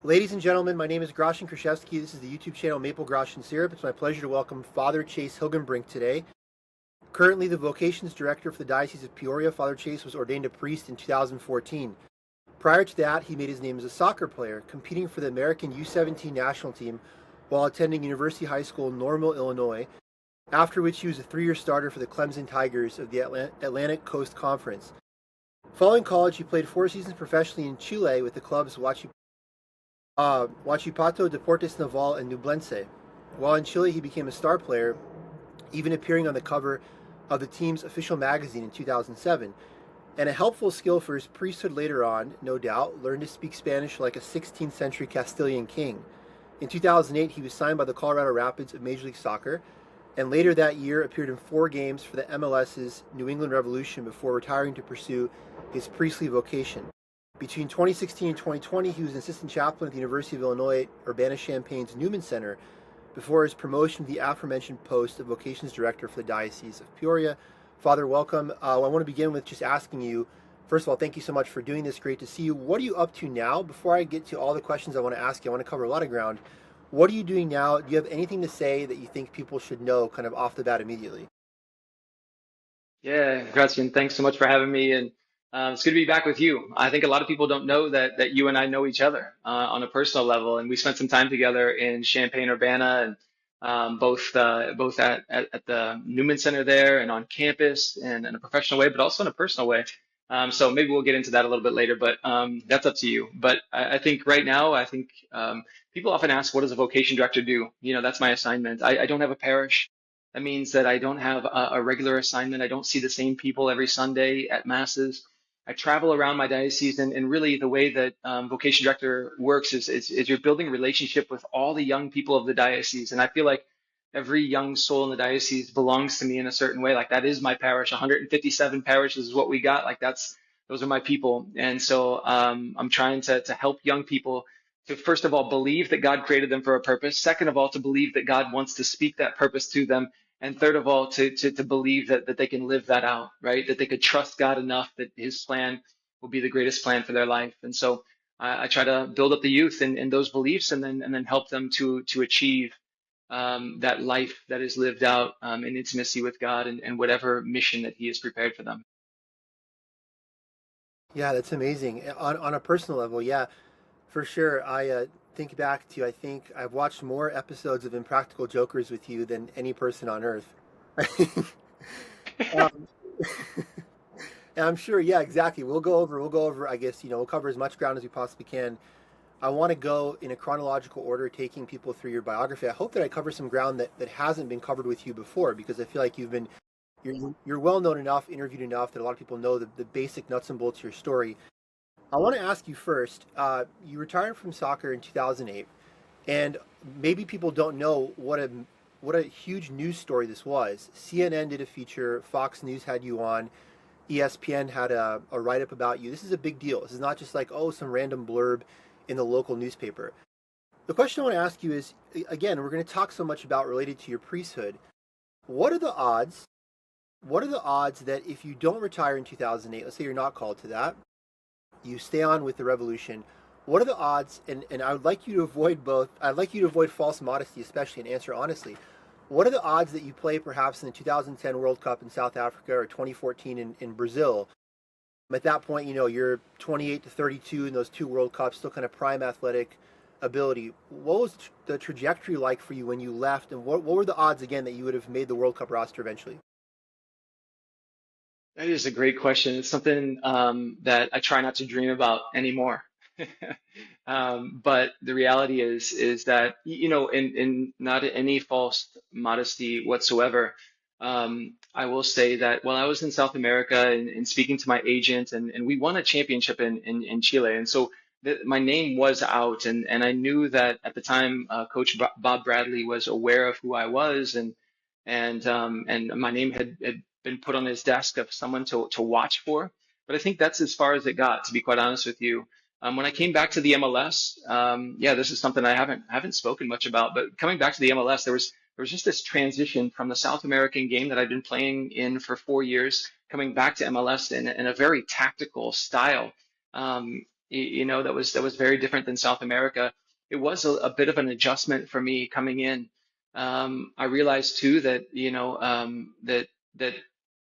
Ladies and gentlemen, my name is Gracjan Kraszewski. This is the YouTube channel Maple Gracjan Syrup. It's my pleasure to welcome Father Chase Hilgenbrinck today. Currently the Vocations Director for the Diocese of Peoria, Father Chase was ordained a priest in 2014. Prior to that, he made his name as a soccer player, competing for the American U17 national team while attending University High School in Normal, Illinois, after which he was a 3-year starter for the Clemson Tigers of the Atlantic Coast Conference. Following college, he played 4 seasons professionally in Chile with the clubs Huachipato, Deportes Naval, and Nublense. While in Chile, he became a star player, even appearing on the cover of the team's official magazine in 2007. And a helpful skill for his priesthood later on, no doubt, learned to speak Spanish like a 16th century Castilian king. In 2008, he was signed by the Colorado Rapids of Major League Soccer, and later that year appeared in 4 games for the MLS's New England Revolution before retiring to pursue his priestly vocation. Between 2016 and 2020, he was an assistant chaplain at the University of Illinois Urbana-Champaign's Newman Center before his promotion to the aforementioned post of Vocations Director for the Diocese of Peoria. Father, welcome. I want to begin with just asking you, first of all, thank you so much for doing this. Great to see you. What are you up to now? Before I get to all the questions I want to ask you, I want to cover a lot of ground. What are you doing now? Do you have anything to say that you think people should know kind of off the bat immediately? Yeah, Gracjan, thanks so much for having me, and it's good to be back with you. I think a lot of people don't know that you and I know each other on a personal level, and we spent some time together in Champaign, Urbana, and both at the Newman Center there, and on campus, and in a professional way, but also in a personal way. So maybe we'll get into that a little bit later, but that's up to you. But I think right now, I think people often ask, what does a vocation director do? You know, that's my assignment. I don't have a parish. That means that I don't have a regular assignment. I don't see the same people every Sunday at masses. I travel around my diocese, and really the way that vocation director works is you're building a relationship with all the young people of the diocese. And I feel like every young soul in the diocese belongs to me in a certain way. Like that is my parish. 157 parishes is what we got. Like those are my people. And so I'm trying to help young people to first of all believe that God created them for a purpose. Second of all, to believe that God wants to speak that purpose to them. And third of all, to believe that they can live that out, right? That they could trust God enough that His plan will be the greatest plan for their life. And so I try to build up the youth in those beliefs, and then help them to achieve that life that is lived out in intimacy with God, and whatever mission that He has prepared for them. Yeah, that's amazing. On a personal level, yeah, for sure. I think back to, I think I've watched more episodes of Impractical Jokers with you than any person on earth. um, and I'm sure, yeah, exactly. We'll go over, I guess, we'll cover as much ground as we possibly can. I want to go in a chronological order, taking people through your biography. I hope that I cover some ground that hasn't been covered with you before, because I feel like you're well known enough, interviewed enough that a lot of people know the basic nuts and bolts of your story. I want to ask you first. You retired from soccer in 2008, and maybe people don't know what a huge news story this was. CNN did a feature, Fox News had you on, ESPN had a write up about you. This is a big deal. This is not just like, oh, some random blurb in the local newspaper. The question I want to ask you is, again, we're going to talk so much about related to your priesthood. What are the odds? What are the odds that if you don't retire in 2008, let's say you're not called to that, you stay on with the revolution, what are the odds? And I would like you to avoid both. I'd like you to avoid false modesty, especially, and answer honestly. What are the odds that you play perhaps in the 2010 World Cup in South Africa or 2014 in Brazil? At that point, you're 28 to 32 in those 2 World Cups, still kind of prime athletic ability. What was the trajectory like for you when you left, and what were the odds again that you would have made the World Cup roster eventually? That is a great question. It's something that I try not to dream about anymore. But the reality is that in not any false modesty whatsoever, I will say that while I was in South America, and speaking to my agent, and we won a championship in Chile, and so my name was out, and I knew that at the time Coach Bob Bradley was aware of who I was, and my name had been put on his desk of someone to watch for. But I think that's as far as it got, to be quite honest with you. When I came back to the MLS, yeah, this is something I haven't spoken much about. But coming back to the MLS, there was just this transition from the South American game that I'd been playing in for 4 years, coming back to MLS in a very tactical style. that was very different than South America. It was a bit of an adjustment for me coming in. I realized too that that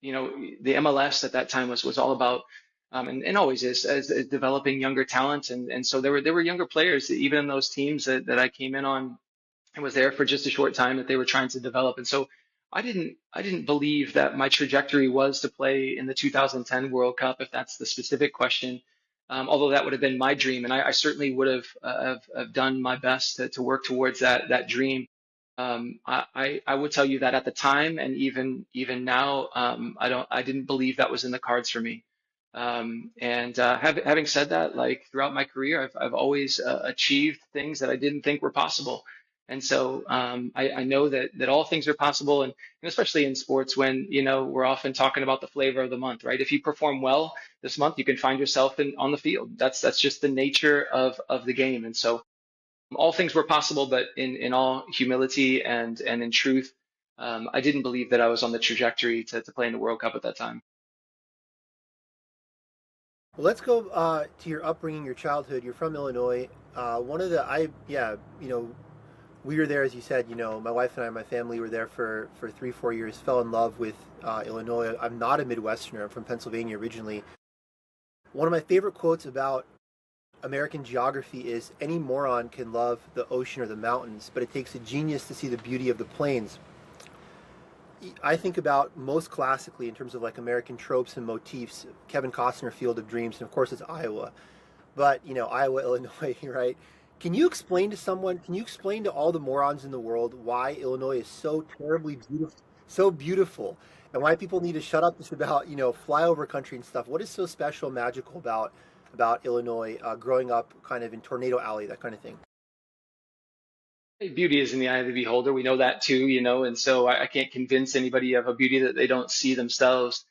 the MLS at that time was all about and always is as developing younger talent, and so there were younger players even in those teams that I came in on and was there for just a short time that they were trying to develop. And so I didn't believe that my trajectory was to play in the 2010 World Cup, if that's the specific question. Although that would have been my dream, and I certainly would have done my best to work towards that dream. I would tell you that at the time, and even now, I didn't believe that was in the cards for me. And having said that, like throughout my career, I've always achieved things that I didn't think were possible. And so I know that all things are possible, and especially in sports when we're often talking about the flavor of the month, right? If you perform well this month, you can find yourself on the field. That's just the nature of the game. And so all things were possible, but in all humility and in truth, I didn't believe that I was on the trajectory to play in the World Cup at that time. Well, let's go to your upbringing, your childhood. You're from Illinois. One of the we were there, as you said. My wife and I, my family, were there for 3-4 years. Fell in love with Illinois. I'm not a Midwesterner. I'm from Pennsylvania originally. One of my favorite quotes about American geography is, "Any moron can love the ocean or the mountains, but it takes a genius to see the beauty of the plains." I think about most classically in terms of like American tropes and motifs, Kevin Costner, Field of Dreams, and of course it's Iowa. But Iowa, Illinois, right? Can you explain to all the morons in the world why Illinois is so terribly beautiful, so beautiful, and why people need to shut up just about flyover country and stuff? What is so special, magical about Illinois? Growing up, kind of in Tornado Alley, that kind of thing. Beauty is in the eye of the beholder. We know that too, and so I can't convince anybody of a beauty that they don't see themselves.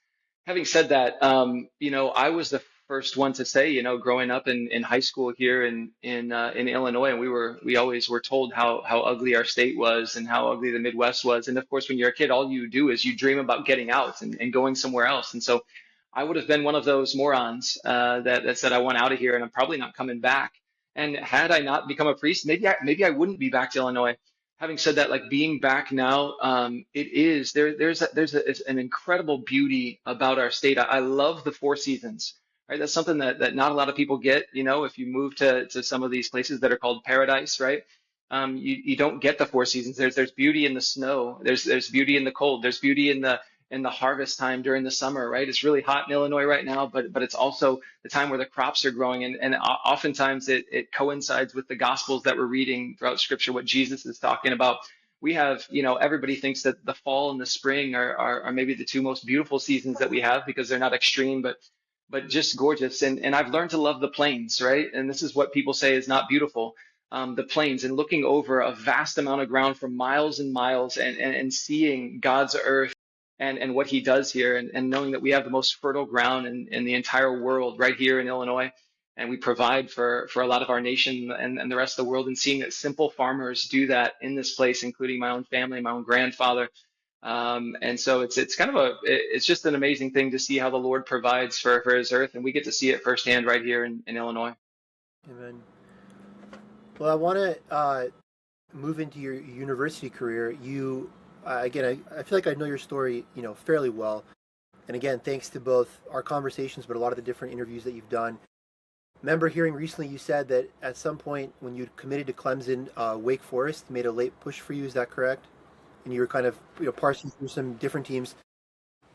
Having said that, I was the first one to say, growing up in high school here in Illinois, and we always were told how ugly our state was and how ugly the Midwest was. And of course, when you're a kid, all you do is you dream about getting out and going somewhere else. And so I would have been one of those morons that said I want out of here and I'm probably not coming back. And had I not become a priest, maybe I wouldn't be back to Illinois. Having said that, like being back now, it is there's an incredible beauty about our state. I love the four seasons, right? That's something that not a lot of people get. If you move to some of these places that are called paradise, right? You don't get the four seasons. There's beauty in the snow. There's beauty in the cold. There's beauty in the harvest time during the summer, right? It's really hot in Illinois right now, but it's also the time where the crops are growing, and oftentimes it coincides with the gospels that we're reading throughout Scripture, what Jesus is talking about. We have, everybody thinks that the fall and the spring are maybe the two most beautiful seasons that we have because they're not extreme, but just gorgeous. And I've learned to love the plains, right? And this is what people say is not beautiful. The plains and looking over a vast amount of ground for miles and miles and seeing God's earth and what he does here and knowing that we have the most fertile ground in the entire world right here in Illinois. And we provide for a lot of our nation and the rest of the world, and seeing that simple farmers do that in this place, including my own family, my own grandfather. And so it's kind of it's just an amazing thing to see how the Lord provides for his earth, and we get to see it firsthand right here in Illinois. Amen. Well, I want to move into your university career. You again, I feel like I know your story, fairly well. And again, thanks to both our conversations, but a lot of the different interviews that you've done. Remember hearing recently you said that at some point when you committed to Clemson, Wake Forest made a late push for you. Is that correct? And you were kind of parsing through some different teams,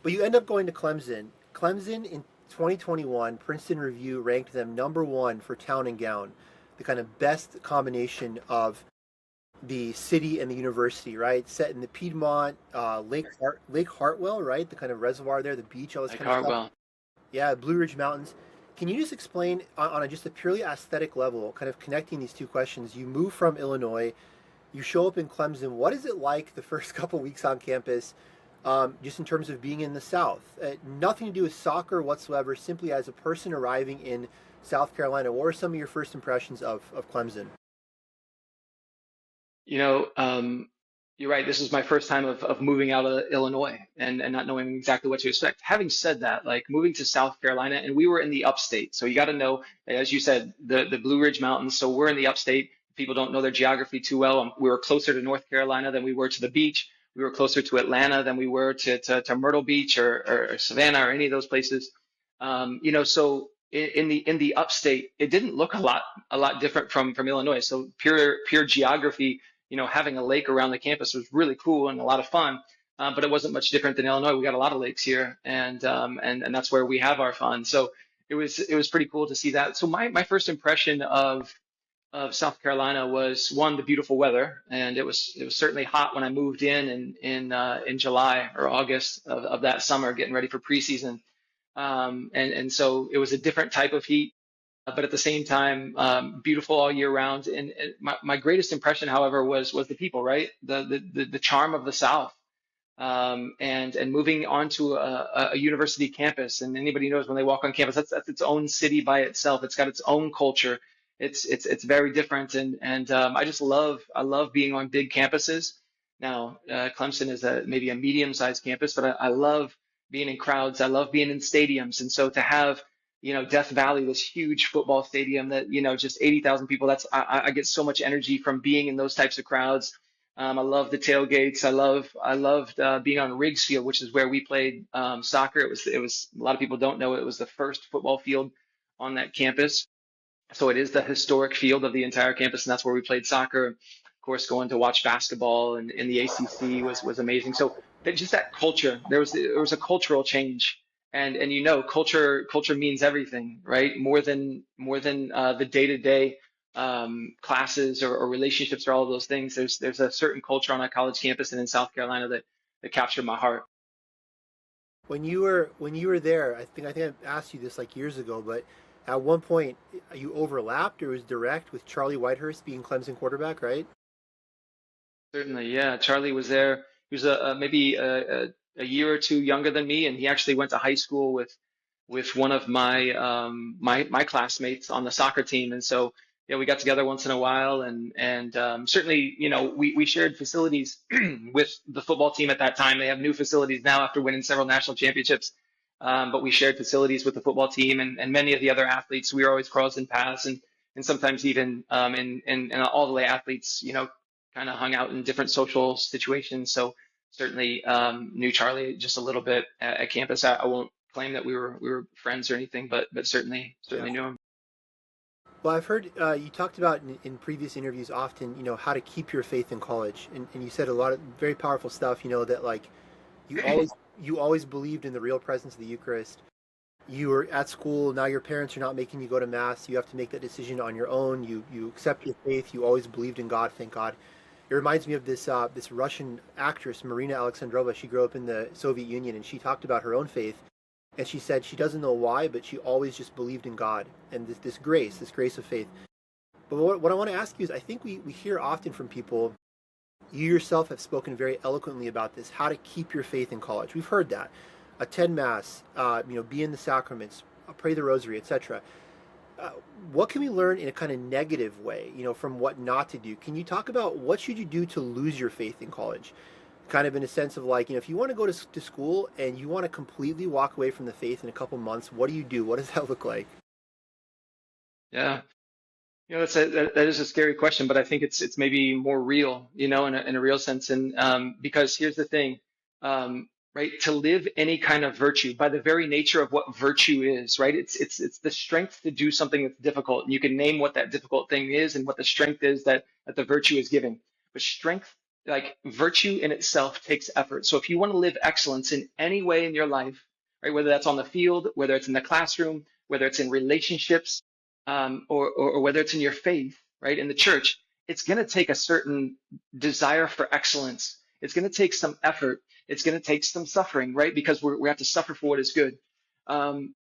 but you end up going to Clemson. Clemson in 2021, Princeton Review ranked them number one for town and gown, the kind of best combination of the city and the university, right? Set in the Piedmont, Lake Hartwell, right? The kind of reservoir there, the beach, all this Like kind of Hartwell. stuff. Yeah, Blue Ridge Mountains. Can you just explain just a purely aesthetic level, kind of connecting these two questions? You move from Illinois, you show up in Clemson. What is it like the first couple weeks on campus, just in terms of being in the South? Nothing to do with soccer whatsoever, simply as a person arriving in South Carolina. What were some of your first impressions of Clemson? You know, um, You're right. This is my first time of moving out of Illinois and not knowing exactly what to expect. Having said that, like moving to South Carolina, and we were in the upstate. So you got to know, as you said, the Blue Ridge Mountains. So we're in the upstate. People don't know their geography too well. We were closer to North Carolina than we were to the beach. We were closer to Atlanta than we were to Myrtle Beach or Savannah or any of those places. So in the upstate, it didn't look a lot different from Illinois. So pure geography, having a lake around the campus was really cool and a lot of fun. But it wasn't much different than Illinois. We got a lot of lakes here, and that's where we have our fun. So it was pretty cool to see that. So my first impression of South Carolina was, one, the beautiful weather, and it was certainly hot when I moved in July or August of that summer, getting ready for preseason. And so it was a different type of heat, but at the same time, beautiful all year round. And my greatest impression, however, was the people, right? The charm of the South, and moving onto a university campus. And anybody knows when they walk on campus, that's its own city by itself. It's got its own culture. It's very different, and I love being on big campuses. Now, Clemson is maybe a medium-sized campus, but I love being in crowds. I love being in stadiums, and so to have, Death Valley, this huge football stadium that, just 80,000 people. I get so much energy from being in those types of crowds. I love the tailgates. I loved being on Riggs Field, which is where we played soccer. It was a lot of people don't know it was the first football field on that campus. So it is the historic field of the entire campus, and that's where we played soccer. Of course, going to watch basketball and in the ACC was amazing. So just that culture, there was a cultural change, and culture means everything, right? More than the day-to-day classes or relationships or all of those things. There's a certain culture on a college campus and in South Carolina that captured my heart. When you were there, I think I asked you this like years ago, but at one point you overlapped or was direct with Charlie Whitehurst being Clemson quarterback, right? Certainly, yeah. Charlie was there. He was maybe a year or two younger than me, and he actually went to high school with one of my classmates on the soccer team. And so, yeah, we got together once in a while, and certainly, we shared facilities with the football team at that time. They have new facilities now after winning several national championships. But we shared facilities with the football team and many of the other athletes. We were always crossing paths, and sometimes even in all the way athletes, kind of hung out in different social situations. So certainly knew Charlie just a little bit at campus. I won't claim that we were friends or anything, but certainly Yeah. knew him. Well, I've heard you talked about in previous interviews often, how to keep your faith in college, and you said a lot of very powerful stuff. That like you always you always believed in the real presence of the Eucharist. You were at school. Now your parents are not making you go to mass. You have to make that decision on your own. You accept your faith. You always believed in God. Thank God. It reminds me of this Russian actress, Marina Alexandrova. She grew up in the Soviet Union, and she talked about her own faith. And she said she doesn't know why, but she always just believed in God and this grace of faith. But what I want to ask you is, I think we hear often from people. You yourself have spoken very eloquently about this, how to keep your faith in college. We've heard that. Attend Mass, be in the sacraments, pray the rosary, etc. Uh, what can we learn in a kind of negative way, from what not to do? Can you talk about what should you do to lose your faith in college? Kind of in a sense of like, if you want to go to school and you want to completely walk away from the faith in a couple months, what do you do? What does that look like? Yeah. That is a scary question, but I think it's maybe more real, in a real sense. And because here's the thing, right? To live any kind of virtue, by the very nature of what virtue is, right? It's the strength to do something that's difficult, and you can name what that difficult thing is and what the strength is that the virtue is giving. But strength, like virtue in itself, takes effort. So if you want to live excellence in any way in your life, right? Whether that's on the field, whether it's in the classroom, whether it's in relationships, or whether it's in your faith, right, in the church, it's going to take a certain desire for excellence. It's going to take some effort. It's going to take some suffering, right, because we have to suffer for what is good. Um,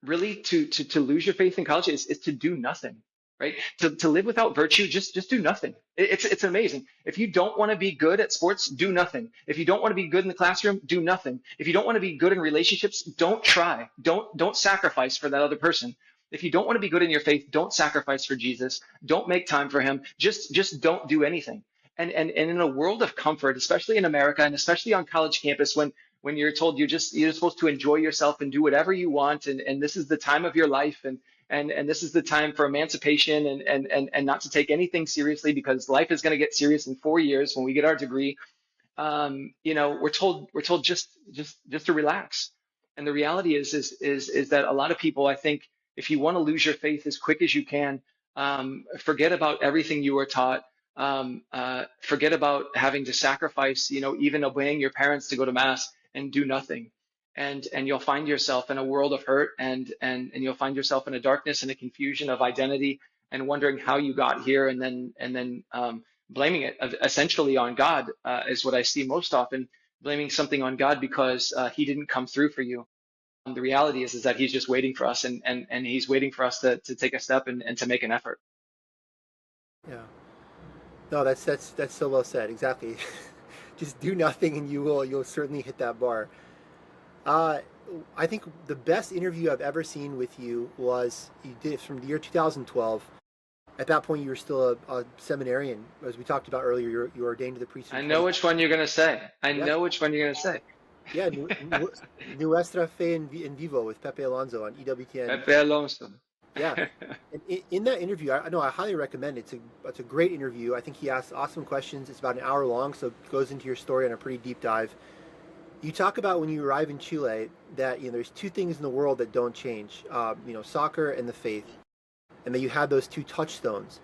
Really, to lose your faith in college is to do nothing, right? To live without virtue, just do nothing. It's amazing. If you don't want to be good at sports, do nothing. If you don't want to be good in the classroom, do nothing. If you don't want to be good in relationships, don't try. Don't sacrifice for that other person. If you don't want to be good in your faith, don't sacrifice for Jesus. Don't make time for him. Just don't do anything. and in a world of comfort, especially in America and especially on college campus, when you're told you're supposed to enjoy yourself and do whatever you want, and this is the time of your life, and this is the time for emancipation, and not to take anything seriously because life is going to get serious in 4 years when we get our degree. We're told just to relax. And the reality is that a lot of people, I think, if you want to lose your faith as quick as you can, forget about everything you were taught. Forget about having to sacrifice, even obeying your parents to go to mass and do nothing. And you'll find yourself in a world of hurt, and you'll find yourself in a darkness and a confusion of identity, and wondering how you got here, and then blaming it essentially on God, is what I see most often, blaming something on God because he didn't come through for you. The reality is that he's just waiting for us, and he's waiting for us to take a step and to make an effort. Yeah. No, that's so well said. Exactly. Just do nothing, and you'll certainly hit that bar. Uh, I think the best interview I've ever seen with you was you did it from the year 2012. At that point, you were still a seminarian, as we talked about earlier. You were ordained to the priesthood. I know which one you're going to say. I Yeah, know which one you're going to say. yeah. Nuestra Fe en Vivo with Pepe Alonso on EWTN. Pepe Alonso. Yeah, and in that interview, I know I highly recommend it. It's a great interview. I think he asks awesome questions. It's about an hour long, so it goes into your story on a pretty deep dive. You talk about when you arrive in Chile that there's two things in the world that don't change. Soccer and the faith, and that you had those two touchstones.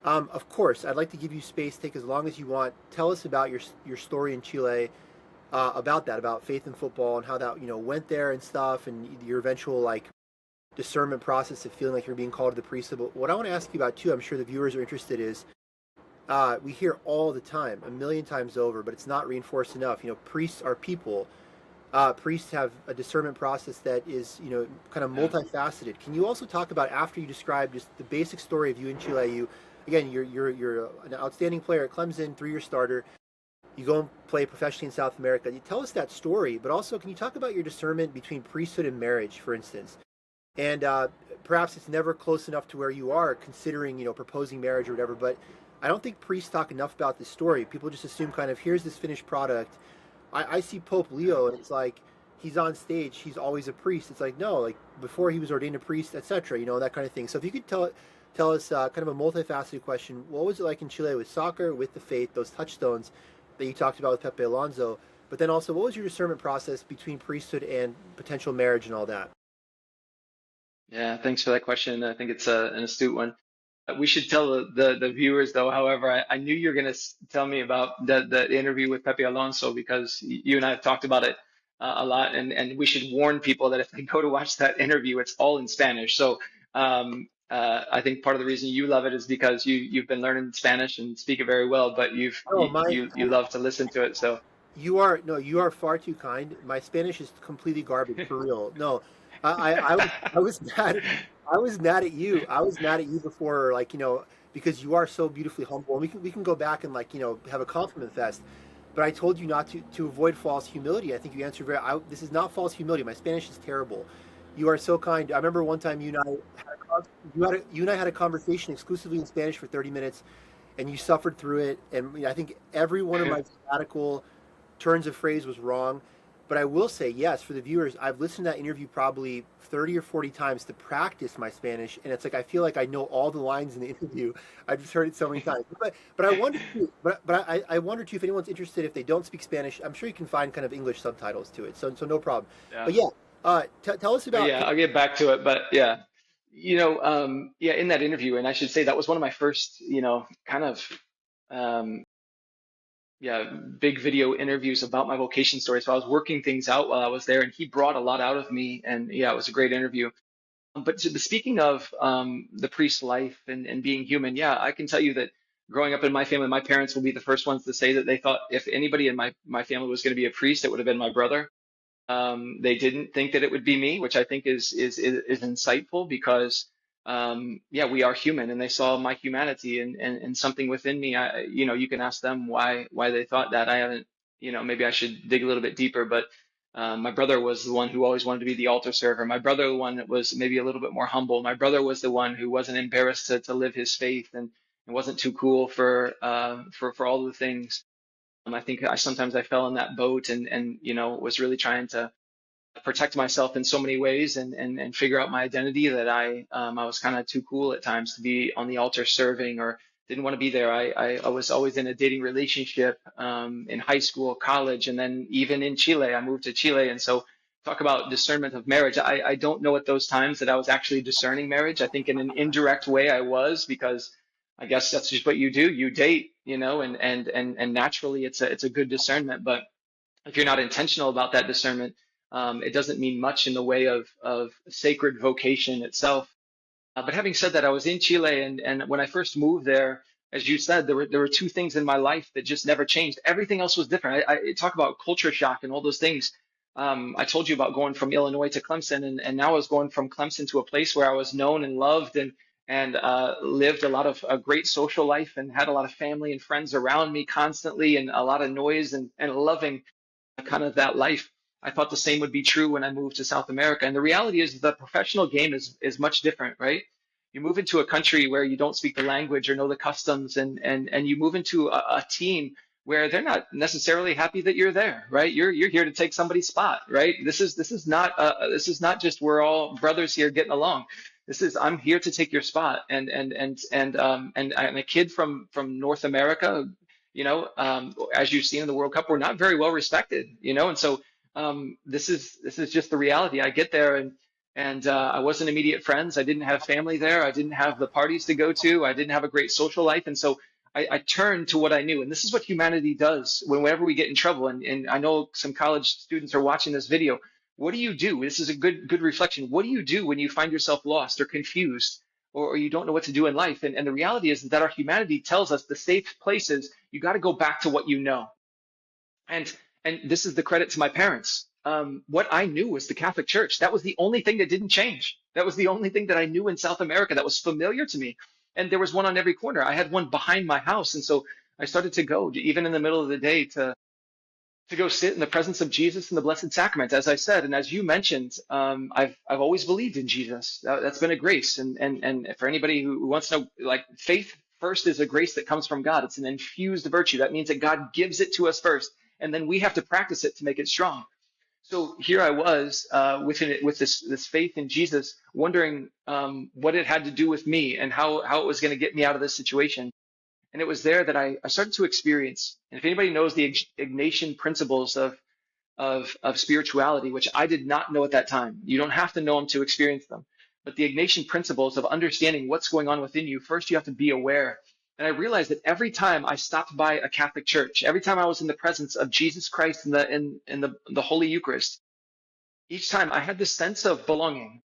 Of course, I'd like to give you space. Take as long as you want. Tell us about your story in Chile, about faith in football and how that went there and stuff, and your eventual discernment process of feeling like you're being called to the priesthood. But what I want to ask you about too, I'm sure the viewers are interested, is we hear all the time, a million times over, but it's not reinforced enough. Priests are people. Priests have a discernment process that is, kind of multifaceted. Can you also talk about, after you describe just the basic story of you in Chile, you're an outstanding player at Clemson, 3-year starter. You go and play professionally in South America. You tell us that story, but also can you talk about your discernment between priesthood and marriage, for instance? And perhaps it's never close enough to where you are considering, proposing marriage or whatever. But I don't think priests talk enough about this story. People just assume kind of, here's this finished product. I see Pope Leo, and it's like he's on stage, he's always a priest. It's like, no, like before he was ordained a priest, etc. That kind of thing. So if you could tell us kind of a multifaceted question, what was it like in Chile with soccer, with the faith, those touchstones that you talked about with Pepe Alonso? But then also, what was your discernment process between priesthood and potential marriage and all that? Yeah, thanks for that question. I think it's an astute one. We should tell the viewers, though, however, I knew you were going to tell me about the interview with Pepe Alonso, because you and I have talked about it a lot, and we should warn people that if they go to watch that interview, it's all in Spanish. So I think part of the reason you love it is because you've been learning Spanish and speak it very well, but you love to listen to it. So You are far too kind. My Spanish is completely garbage, for real. No, I was mad. I was mad at you. I was mad at you before, because you are so beautifully humble, and we can go back and have a compliment fest. But I told you not to avoid false humility. I think you answered this is not false humility. My Spanish is terrible. You are so kind. I remember one time you and I had a conversation exclusively in Spanish for 30 minutes, and you suffered through it. And I think every one of my grammatical turns of phrase was wrong. But I will say, yes, for the viewers, I've listened to that interview probably 30 or 40 times to practice my Spanish, and it's like I feel like I know all the lines in the interview. I've just heard it so many times. But I wonder too, I wonder too, if anyone's interested, if they don't speak Spanish, I'm sure you can find kind of English subtitles to it. So no problem. yeah. But yeah, tell us about. Yeah, I'll get back to it, but yeah, in that interview, and I should say that was one of my first, kind of, um, big video interviews about my vocation story. So I was working things out while I was there, and he brought a lot out of me, and yeah, it was a great interview. But speaking of the priest's life and being human, yeah, I can tell you that growing up in my family, my parents will be the first ones to say that they thought if anybody in my family was going to be a priest, it would have been my brother. They didn't think that it would be me, which I think is insightful, because we are human, and they saw my humanity and something within me. You can ask them why they thought that. I haven't, maybe I should dig a little bit deeper, but my brother was the one who always wanted to be the altar server. My brother, the one that was maybe a little bit more humble. My brother was the one who wasn't embarrassed to live his faith, and wasn't too cool for all the things. I think sometimes I fell in that boat and was really trying to protect myself in so many ways and figure out my identity that I was kind of too cool at times to be on the altar serving or didn't want to be there. I was always in a dating relationship in high school, college, and then even in Chile. I moved to Chile, and so talk about discernment of marriage. I don't know at those times that I was actually discerning marriage. I think in an indirect way I was, because I guess that's just what you do. You date, and naturally it's a good discernment. But if you're not intentional about that discernment, it doesn't mean much in the way of sacred vocation itself. But having said that, I was in Chile, and when I first moved there, as you said, there were two things in my life that just never changed. Everything else was different. I talk about culture shock and all those things. I told you about going from Illinois to Clemson, and now I was going from Clemson to a place where I was known and loved and lived a lot of a great social life and had a lot of family and friends around me constantly and a lot of noise and loving kind of that life. I thought the same would be true when I moved to South America. And the reality is the professional game is much different, right? You move into a country where you don't speak the language or know the customs, and you move into a team where they're not necessarily happy that you're there, right? You're here to take somebody's spot, right? This is not just we're all brothers here getting along. This is I'm here to take your spot, and a kid from North America, as you've seen in the World Cup, we're not very well respected, and so this is just the reality. I get there and I wasn't immediate friends. I didn't have family there. I didn't have the parties to go to. I didn't have a great social life, and so I turned to what I knew. And this is what humanity does whenever we get in trouble. And I know some college students are watching this video. What do you do? This is a good reflection. What do you do when you find yourself lost or confused? Or you don't know what to do in life. And the reality is that our humanity tells us the safe places, you got to go back to what you know. And this is the credit to my parents. What I knew was the Catholic Church. That was the only thing that didn't change. That was the only thing that I knew in South America that was familiar to me. And there was one on every corner. I had one behind my house. And so I started to go, even in the middle of the day, to go sit in the presence of Jesus and the Blessed Sacrament, as I said. And as you mentioned, I've always believed in Jesus. That's been a grace. And for anybody who wants to know, like, faith first is a grace that comes from God. It's an infused virtue. That means that God gives it to us first, and then we have to practice it to make it strong. So here I was with this faith in Jesus, wondering what it had to do with me and how it was going to get me out of this situation. And it was there that I started to experience. And if anybody knows the Ignatian principles of spirituality, which I did not know at that time, you don't have to know them to experience them. But the Ignatian principles of understanding what's going on within you, first you have to be aware. And I realized that every time I stopped by a Catholic church, every time I was in the presence of Jesus Christ in the Holy Eucharist, each time I had this sense of belonging,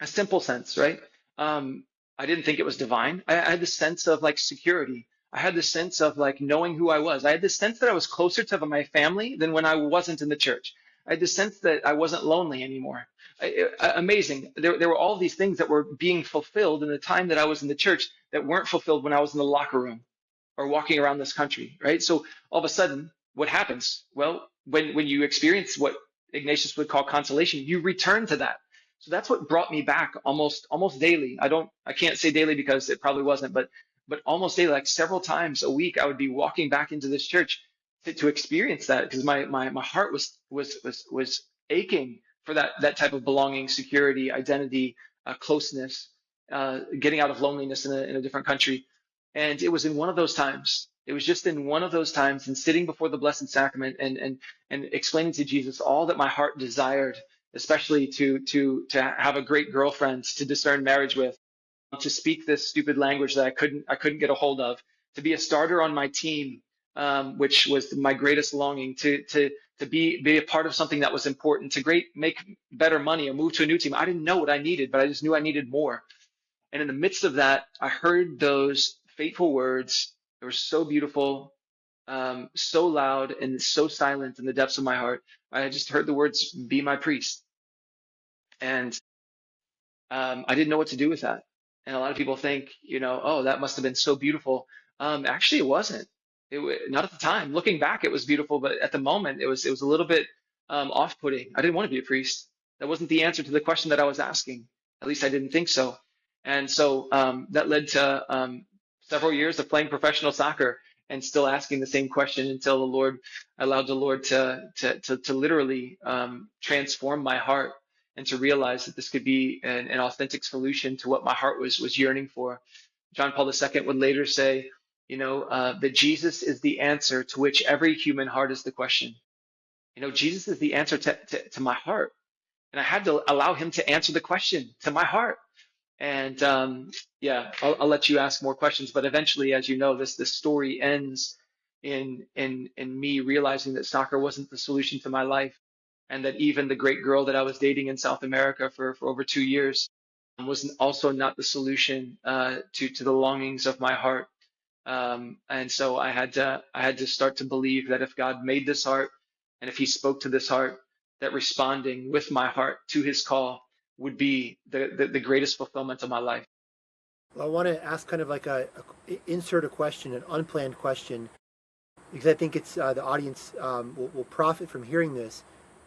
a simple sense, right? I didn't think it was divine. I had this sense of like security. I had this sense of like knowing who I was. I had this sense that I was closer to my family than when I wasn't in the church. I had this sense that I wasn't lonely anymore. Amazing. There were all these things that were being fulfilled in the time that I was in the church that weren't fulfilled when I was in the locker room or walking around this country, right? So all of a sudden, what happens? Well, when you experience what Ignatius would call consolation, you return to that. So that's what brought me back almost daily. I can't say daily because it probably wasn't, but almost daily, like several times a week, I would be walking back into this church to experience that, because my heart was aching for that type of belonging, security, identity, closeness, getting out of loneliness in a different country. And it was in one of those times. It was just in one of those times, and sitting before the Blessed Sacrament and explaining to Jesus all that my heart desired, especially to have a great girlfriend to discern marriage with, to speak this stupid language that I couldn't get a hold of, to be a starter on my team, which was my greatest longing, to be a part of something that was important, to make better money or move to a new team. I didn't know what I needed, but I just knew I needed more. And in the midst of that, I heard those fateful words. They were so beautiful, so loud, and so silent in the depths of my heart. I just heard the words, "Be my priest." And I didn't know what to do with that. And a lot of people think, oh, that must have been so beautiful. Actually, it wasn't. Not at the time. Looking back, it was beautiful, but at the moment, it was a little bit off-putting. I didn't want to be a priest. That wasn't the answer to the question that I was asking. At least I didn't think so. And so that led to several years of playing professional soccer and still asking the same question until the Lord allowed the Lord to literally transform my heart and to realize that this could be an authentic solution to what my heart was yearning for. John Paul II would later say, that Jesus is the answer to which every human heart is the question. Jesus is the answer to my heart. And I had to allow him to answer the question to my heart. And yeah, I'll let you ask more questions. But eventually, as you know, this story ends in me realizing that soccer wasn't the solution to my life, and that even the great girl that I was dating in South America for over 2 years was also not the solution to the longings of my heart. And so I had to start to believe that if God made this heart, and if He spoke to this heart, that responding with my heart to His call would be the greatest fulfillment of my life. Well, I want to ask kind of like insert a question, an unplanned question, because I think it's the audience will profit from hearing this.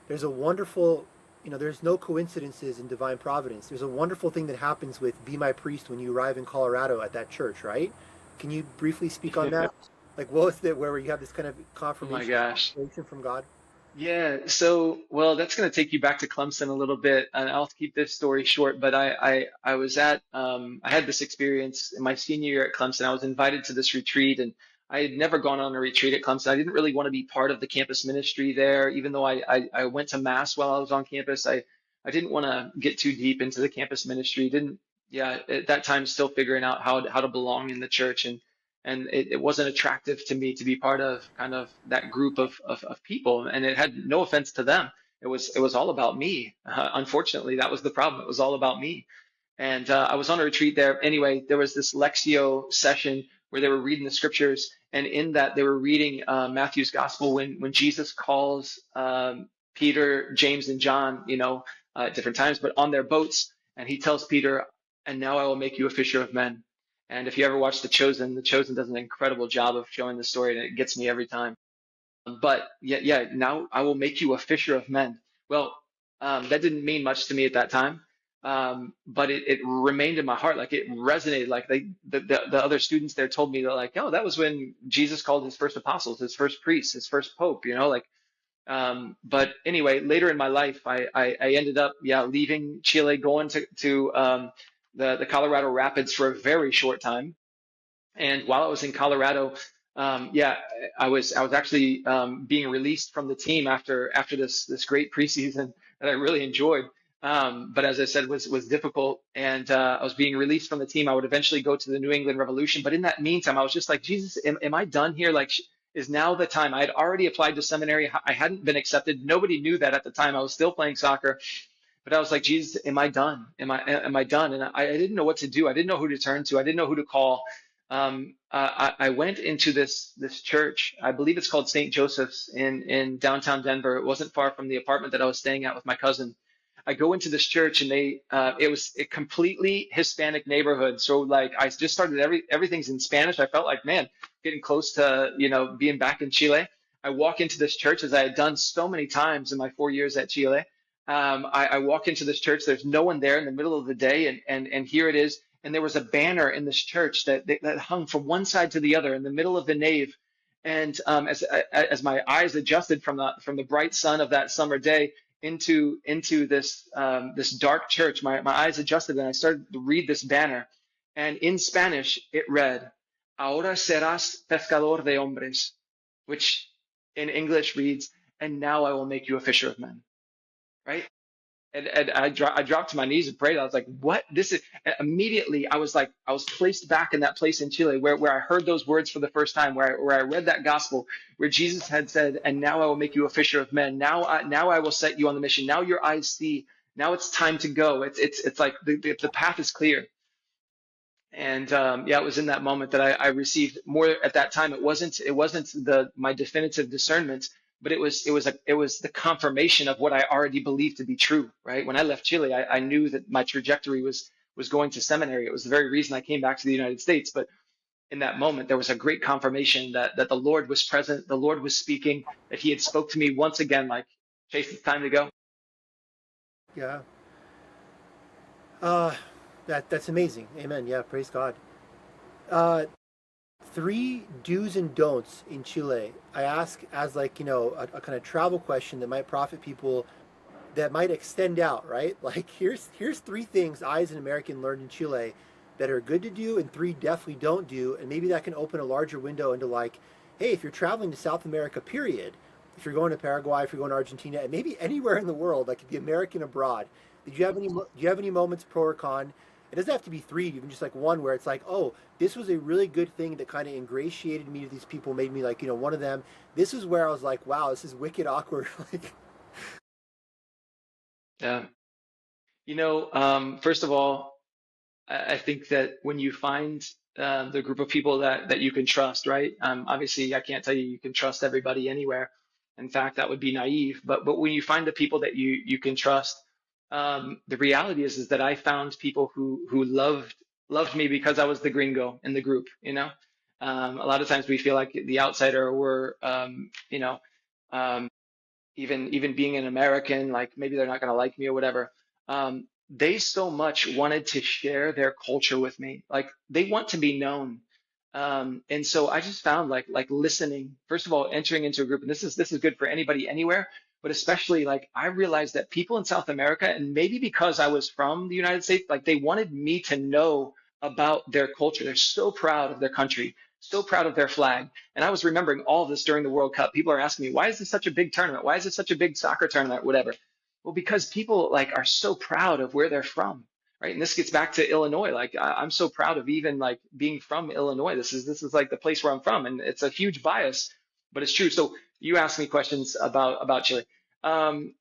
There's a wonderful, there's no coincidences in divine providence. There's a wonderful thing that happens with Be My Priest when you arrive in Colorado at that church, right? Can you briefly speak on that? Like, what was it where you have this kind of Oh my confirmation gosh. from God? Yeah, so well, that's going to take you back to Clemson a little bit, and I'll keep this story short. But I was I had this experience in my senior year at Clemson. I was invited to this retreat, and I had never gone on a retreat at Clemson. I didn't really want to be part of the campus ministry there, even though I went to mass while I was on campus. I didn't want to get too deep into the campus ministry. Didn't Yeah, at that time still figuring out how to belong in the church, and it wasn't attractive to me to be part of kind of that group of people. And it had no offense to them. It was all about me. Unfortunately, that was the problem. It was all about me. And I was on a retreat there. Anyway, there was this Lectio session where they were reading the scriptures, and in that they were reading Matthew's gospel when Jesus calls Peter, James, and John, at different times, but on their boats, and he tells Peter, "And now I will make you a fisher of men." And if you ever watch The Chosen does an incredible job of showing the story, and it gets me every time. But yeah, now I will make you a fisher of men. Well, that didn't mean much to me at that time, but it remained in my heart. Like it resonated. Like the other students there told me, they're like, "Oh, that was when Jesus called his first apostles, his first priests, his first pope." Like. But anyway, later in my life, I ended up leaving Chile, going to the Colorado Rapids for a very short time. And while I was in Colorado, I was actually being released from the team after this great preseason that I really enjoyed. But as I said, was difficult, and I was being released from the team. I would eventually go to the New England Revolution, but in that meantime, I was just like, Jesus, am I done here? Like, is now the time? I had already applied to seminary. I hadn't been accepted. Nobody knew that at the time. I was still playing soccer, but I was like, Jesus, am I done? Am I done? And I didn't know what to do. I didn't know who to turn to. I didn't know who to call. I went into this church. I believe it's called St. Joseph's in downtown Denver. It wasn't far from the apartment that I was staying at with my cousin. I go into this church, and it was a completely Hispanic neighborhood. So like I just started everything's in Spanish. I felt like, man, getting close to being back in Chile. I walk into this church as I had done so many times in my 4 years at Chile. I walk into this church. There's no one there in the middle of the day, and here it is. And there was a banner in this church that hung from one side to the other in the middle of the nave. And as my eyes adjusted from the bright sun of that summer day into this dark church, my eyes adjusted, and I started to read this banner. And in Spanish, it read, "Ahora serás pescador de hombres," which in English reads, "And now I will make you a fisher of men." Right? And I dropped to my knees and prayed. I was like, "What? This is." And immediately, I was placed back in that place in Chile where I heard those words for the first time, where I read that gospel, where Jesus had said, "And now I will make you a fisher of men. Now I will set you on the mission. Now your eyes see. Now it's time to go. It's like the path is clear." And it was in that moment that I received more. At that time, it wasn't my definitive discernment, but it was the confirmation of what I already believed to be true. Right? When I left Chile, I knew that my trajectory was going to seminary. It was the very reason I came back to the United States. But in that moment, there was a great confirmation that the Lord was present, the Lord was speaking, that He had spoke to me once again, like, "Chase, it's time to go." Yeah. Uh, that's amazing. Amen. Yeah, praise God. Uh, three do's and don'ts in Chile. I ask as like, a kind of travel question that might profit people, that might extend out, right? Like here's three things I as an American learned in Chile that are good to do, and three definitely don't do, and maybe that can open a larger window into like, hey, if you're traveling to South America, period, if you're going to Paraguay, if you're going to Argentina, and maybe anywhere in the world, like the American abroad, do you have any moments pro or con? It doesn't have to be three, even just like one where it's like, oh, this was a really good thing that kind of ingratiated me to these people, made me like, one of them. This is where I was like, wow, this is wicked awkward. Like, Yeah. First of all, I think that when you find the group of people that you can trust, right? Obviously, I can't tell you you can trust everybody anywhere. In fact, that would be naive. But when you find the people that you can trust, the reality is that I found people who loved me because I was the gringo in the group. A lot of times we feel like the outsider, or um, even being an American, like maybe they're not going to like me or whatever. They so much wanted to share their culture with me. Like they want to be known. And so I just found like listening, first of all, entering into a group, and this is good for anybody anywhere, but especially like I realized that people in South America, and maybe because I was from the United States, like they wanted me to know about their culture. They're so proud of their country, so proud of their flag. And I was remembering all of this during the World Cup. People are asking me, why is this such a big tournament? Why is this such a big soccer tournament? Whatever. Well, because people like are so proud of where they're from, right? And this gets back to Illinois. Like I'm so proud of even like being from Illinois. This is like the place where I'm from, and it's a huge bias, but it's true. So you asked me questions about Chile.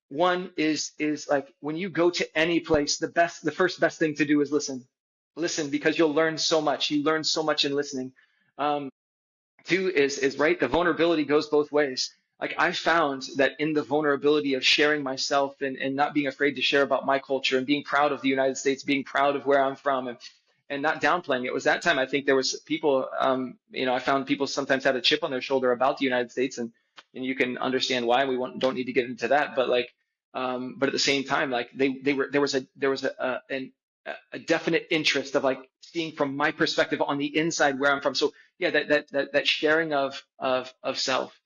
One is like when you go to any place, the first best thing to do is listen. Listen, because you'll learn so much. You learn so much in listening. Um, Two is right. The vulnerability goes both ways. Like I found that in the vulnerability of sharing myself and not being afraid to share about my culture and being proud of the United States, being proud of where I'm from, and not downplaying it, was that time I think there was people, I found people sometimes had a chip on their shoulder about the United States, and you can understand why. Don't need to get into that, but like, but at the same time, like they were there was a definite interest of like seeing from my perspective on the inside where I'm from. So yeah, that sharing of self.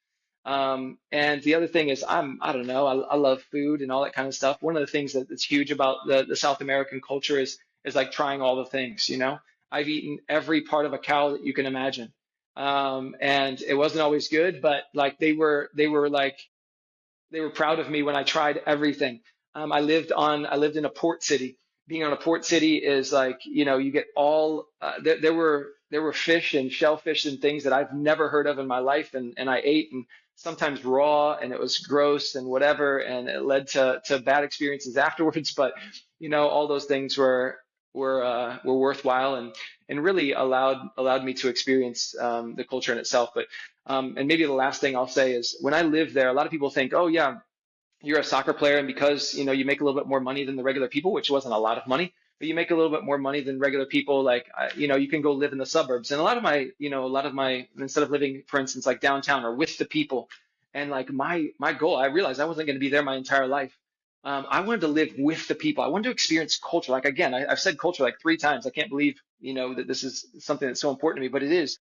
And the other thing is I don't know, I love food and all that kind of stuff. One of the things that's huge about the South American culture is like trying all the things. I've eaten every part of a cow that you can imagine. And it wasn't always good, but like they were proud of me when I tried everything. I lived in a port city. Being on a port city is like, you get all there were fish and shellfish and things that I've never heard of in my life, and I ate, and sometimes raw, and it was gross and whatever, and it led to bad experiences afterwards. But all those things were worthwhile, and really allowed me to experience the culture in itself. But and maybe the last thing I'll say is when I lived there, a lot of people think, oh yeah, you're a soccer player, and because you make a little bit more money than the regular people, which wasn't a lot of money, but you make a little bit more money than regular people, like you can go live in the suburbs. And a lot of my instead of living, for instance, like downtown or with the people, and like my goal, I realized I wasn't going to be there my entire life. I wanted to live with the people. I wanted to experience culture. Like again, I've said culture like three times. I can't believe that this is something that's so important to me, but it is.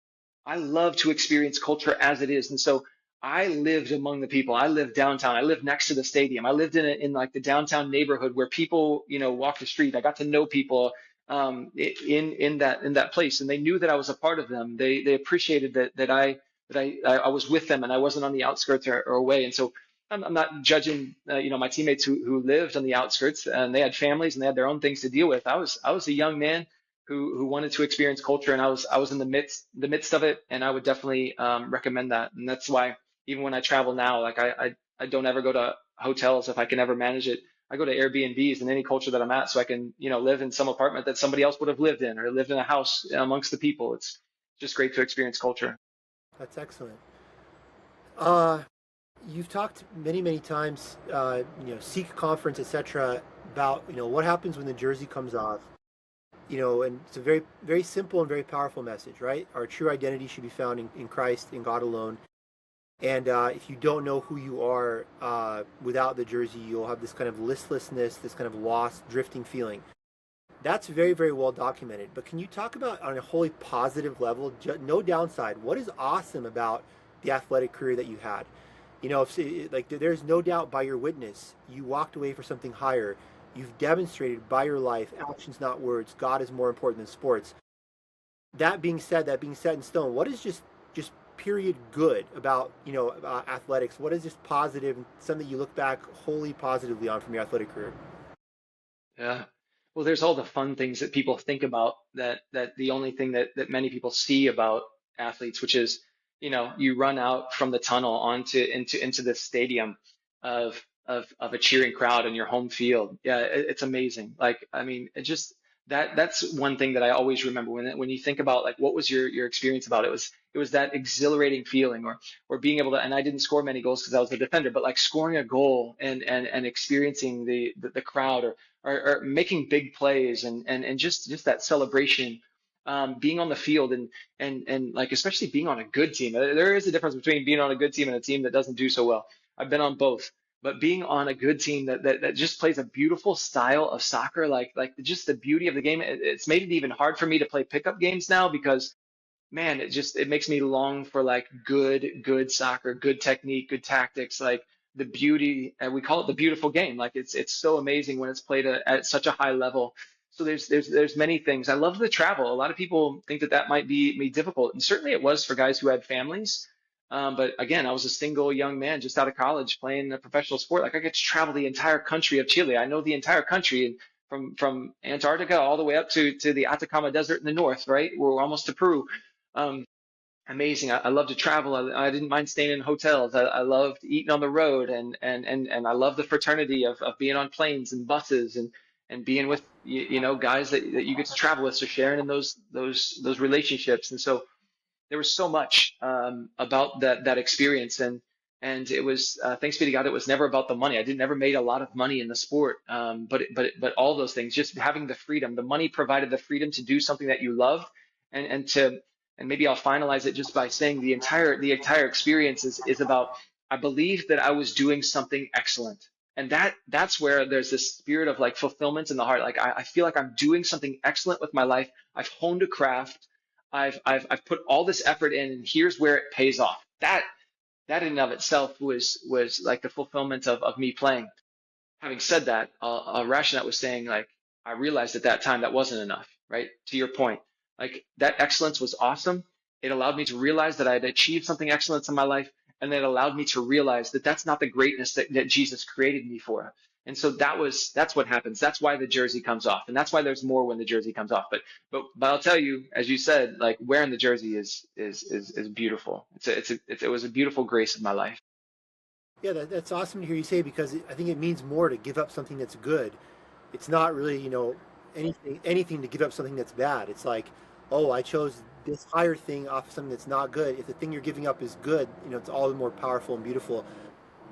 I love to experience culture as it is. And so I lived among the people. I lived downtown. I lived next to the stadium. I lived in like the downtown neighborhood where people, walk the street. I got to know people in that place, and they knew that I was a part of them. They appreciated that I was with them, and I wasn't on the outskirts or away. And so I'm not judging my teammates who lived on the outskirts, and they had families and they had their own things to deal with. I was a young man who wanted to experience culture, and I was in the midst of it, and I would definitely recommend that. And that's why even when I travel now, like I don't ever go to hotels if I can ever manage it. I go to Airbnbs in any culture that I'm at, so I can live in some apartment that somebody else would have lived in, or lived in a house amongst the people. It's just great to experience culture. that's excellent. Uh, you've talked many, many times, Sikh conference, etc., about what happens when the jersey comes off. And it's a very, very simple and very powerful message, right? Our true identity should be found in Christ, in God alone. And if you don't know who you are without the jersey, you'll have this kind of listlessness, this kind of lost, drifting feeling. That's very, very well documented. But can you talk about on a wholly positive level, no downside? What is awesome about the athletic career that you had? You know, if, like there's no doubt by your witness, you walked away for something higher. You've demonstrated by your life, actions, not words. God is more important than sports. That being said, that being set in stone, what is just period good about athletics? What is just positive, something you look back wholly positively on from your athletic career? Yeah. Well, there's all the fun things that people think about that the only thing that many people see about athletes, which is, you run out from the tunnel onto into the stadium of a cheering crowd in your home field. Yeah, it's amazing. Like, I mean, it just that's one thing that I always remember when you think about like what was your experience about it was that exhilarating feeling or being able to, and I didn't score many goals because I was a defender, but like scoring a goal and experiencing the crowd or making big plays and just that celebration, being on the field and like especially being on a good team. There is a difference between being on a good team and a team that doesn't do so well. I've been on both, but being on a good team that just plays a beautiful style of soccer, like just the beauty of the game. It's made it even hard for me to play pickup games now because man, it makes me long for like good soccer, good technique, good tactics, like the beauty, and we call it the beautiful game. Like it's so amazing when it's played at such a high level. So there's many things. I love the travel. A lot of people think that might be difficult, and certainly it was for guys who had families. But again, I was a single young man just out of college playing a professional sport. Like I get to travel the entire country of Chile. I know the entire country, and from Antarctica all the way up to the Atacama Desert in the north, right? We're almost to Peru. Um, Amazing. I love to travel. I didn't mind staying in hotels. I loved eating on the road and I love the fraternity of being on planes and buses and being with guys that you get to travel with. So sharing in those relationships. And so there was so much about that experience and it was thanks be to God it was never about the money. I didn't never made a lot of money in the sport, but all those things, just having the freedom, the money provided the freedom to do something that you love and to and maybe I'll finalize it just by saying the entire experience is about I believe that I was doing something excellent. And that's where there's this spirit of like fulfillment in the heart. Like I feel like I'm doing something excellent with my life. I've honed a craft. I've put all this effort in, and here's where it pays off. That in and of itself was like the fulfillment of me playing. Having said that, Rashnatt was saying like I realized at that time that wasn't enough, right? To your point, like that excellence was awesome. It allowed me to realize that I had achieved something excellent in my life, and it allowed me to realize that that's not the greatness that Jesus created me for. And so that's what happens. That's why the jersey comes off, and that's why there's more when the jersey comes off. But I'll tell you, as you said, like wearing the jersey is beautiful. It was a beautiful grace of my life. Yeah, that's awesome to hear you say because I think it means more to give up something that's good. It's not really, anything to give up something that's bad. It's like, oh, I chose this higher thing off of something that's not good. If the thing you're giving up is good, it's all the more powerful and beautiful.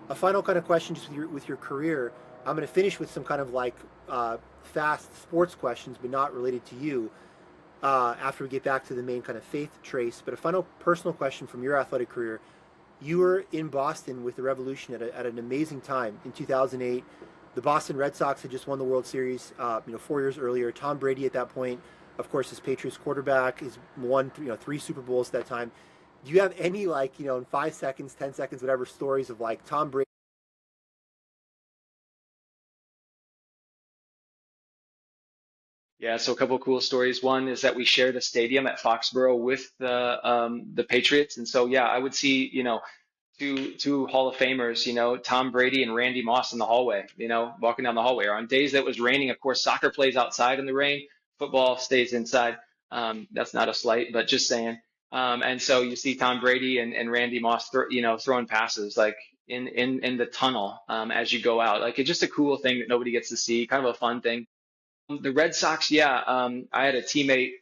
A final kind of question, just with your career. I'm going to finish with some kind of like fast sports questions, but not related to you. After we get back to the main kind of faith trace, but a final personal question from your athletic career. You were in Boston with the Revolution at an amazing time in 2008. The Boston Red Sox had just won the World Series, 4 years earlier. Tom Brady at that point, of course, is Patriots quarterback, has won three Super Bowls at that time. Do you have any like in 5 seconds, 10 seconds, whatever stories of like Tom Brady? Yeah, so a couple of cool stories. One is that we shared a stadium at Foxborough with the Patriots, and so yeah, I would see two Hall of Famers, Tom Brady and Randy Moss in the hallway, walking down the hallway. Or on days that was raining, of course, soccer plays outside in the rain, football stays inside. That's not a slight, but just saying. And so you see Tom Brady and Randy Moss, throwing passes like in the tunnel as you go out. Like it's just a cool thing that nobody gets to see, kind of a fun thing. The Red Sox, yeah. I had a teammate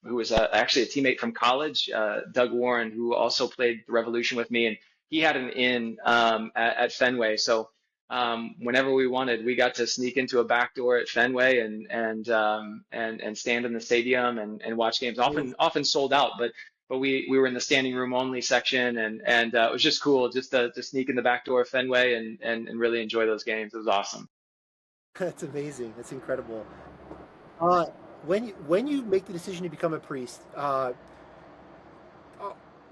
who was actually a teammate from college, Doug Warren, who also played the Revolution with me, and he had an in at Fenway. So whenever we wanted, we got to sneak into a back door at Fenway and stand in the stadium and watch games. Often sold out, but we were in the standing room only section, and it was just cool just to sneak in the back door of Fenway and really enjoy those games. It was awesome. That's amazing. That's incredible. Uh, when you make the decision to become a priest, uh,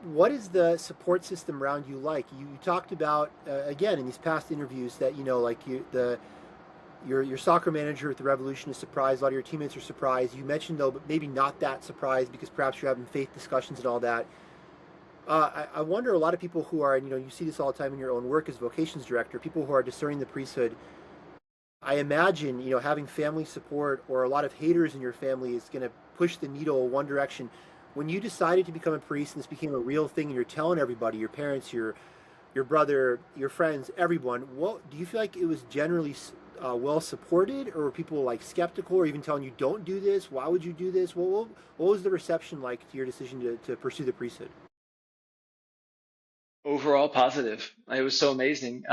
what is the support system around you like? You talked about again in these past interviews that like your soccer manager at the Revolution is surprised. A lot of your teammates are surprised. You mentioned though, but maybe not that surprised because perhaps you're having faith discussions and all that. I wonder a lot of people who are, you see this all the time in your own work as vocations director, people who are discerning the priesthood. I imagine, having family support or a lot of haters in your family is going to push the needle one direction. When you decided to become a priest and this became a real thing and you're telling everybody, your parents, your brother, your friends, everyone, what do you feel like it was generally well supported, or were people like skeptical or even telling you don't do this? Why would you do this? What was the reception like to your decision to pursue the priesthood? Overall positive. It was so amazing,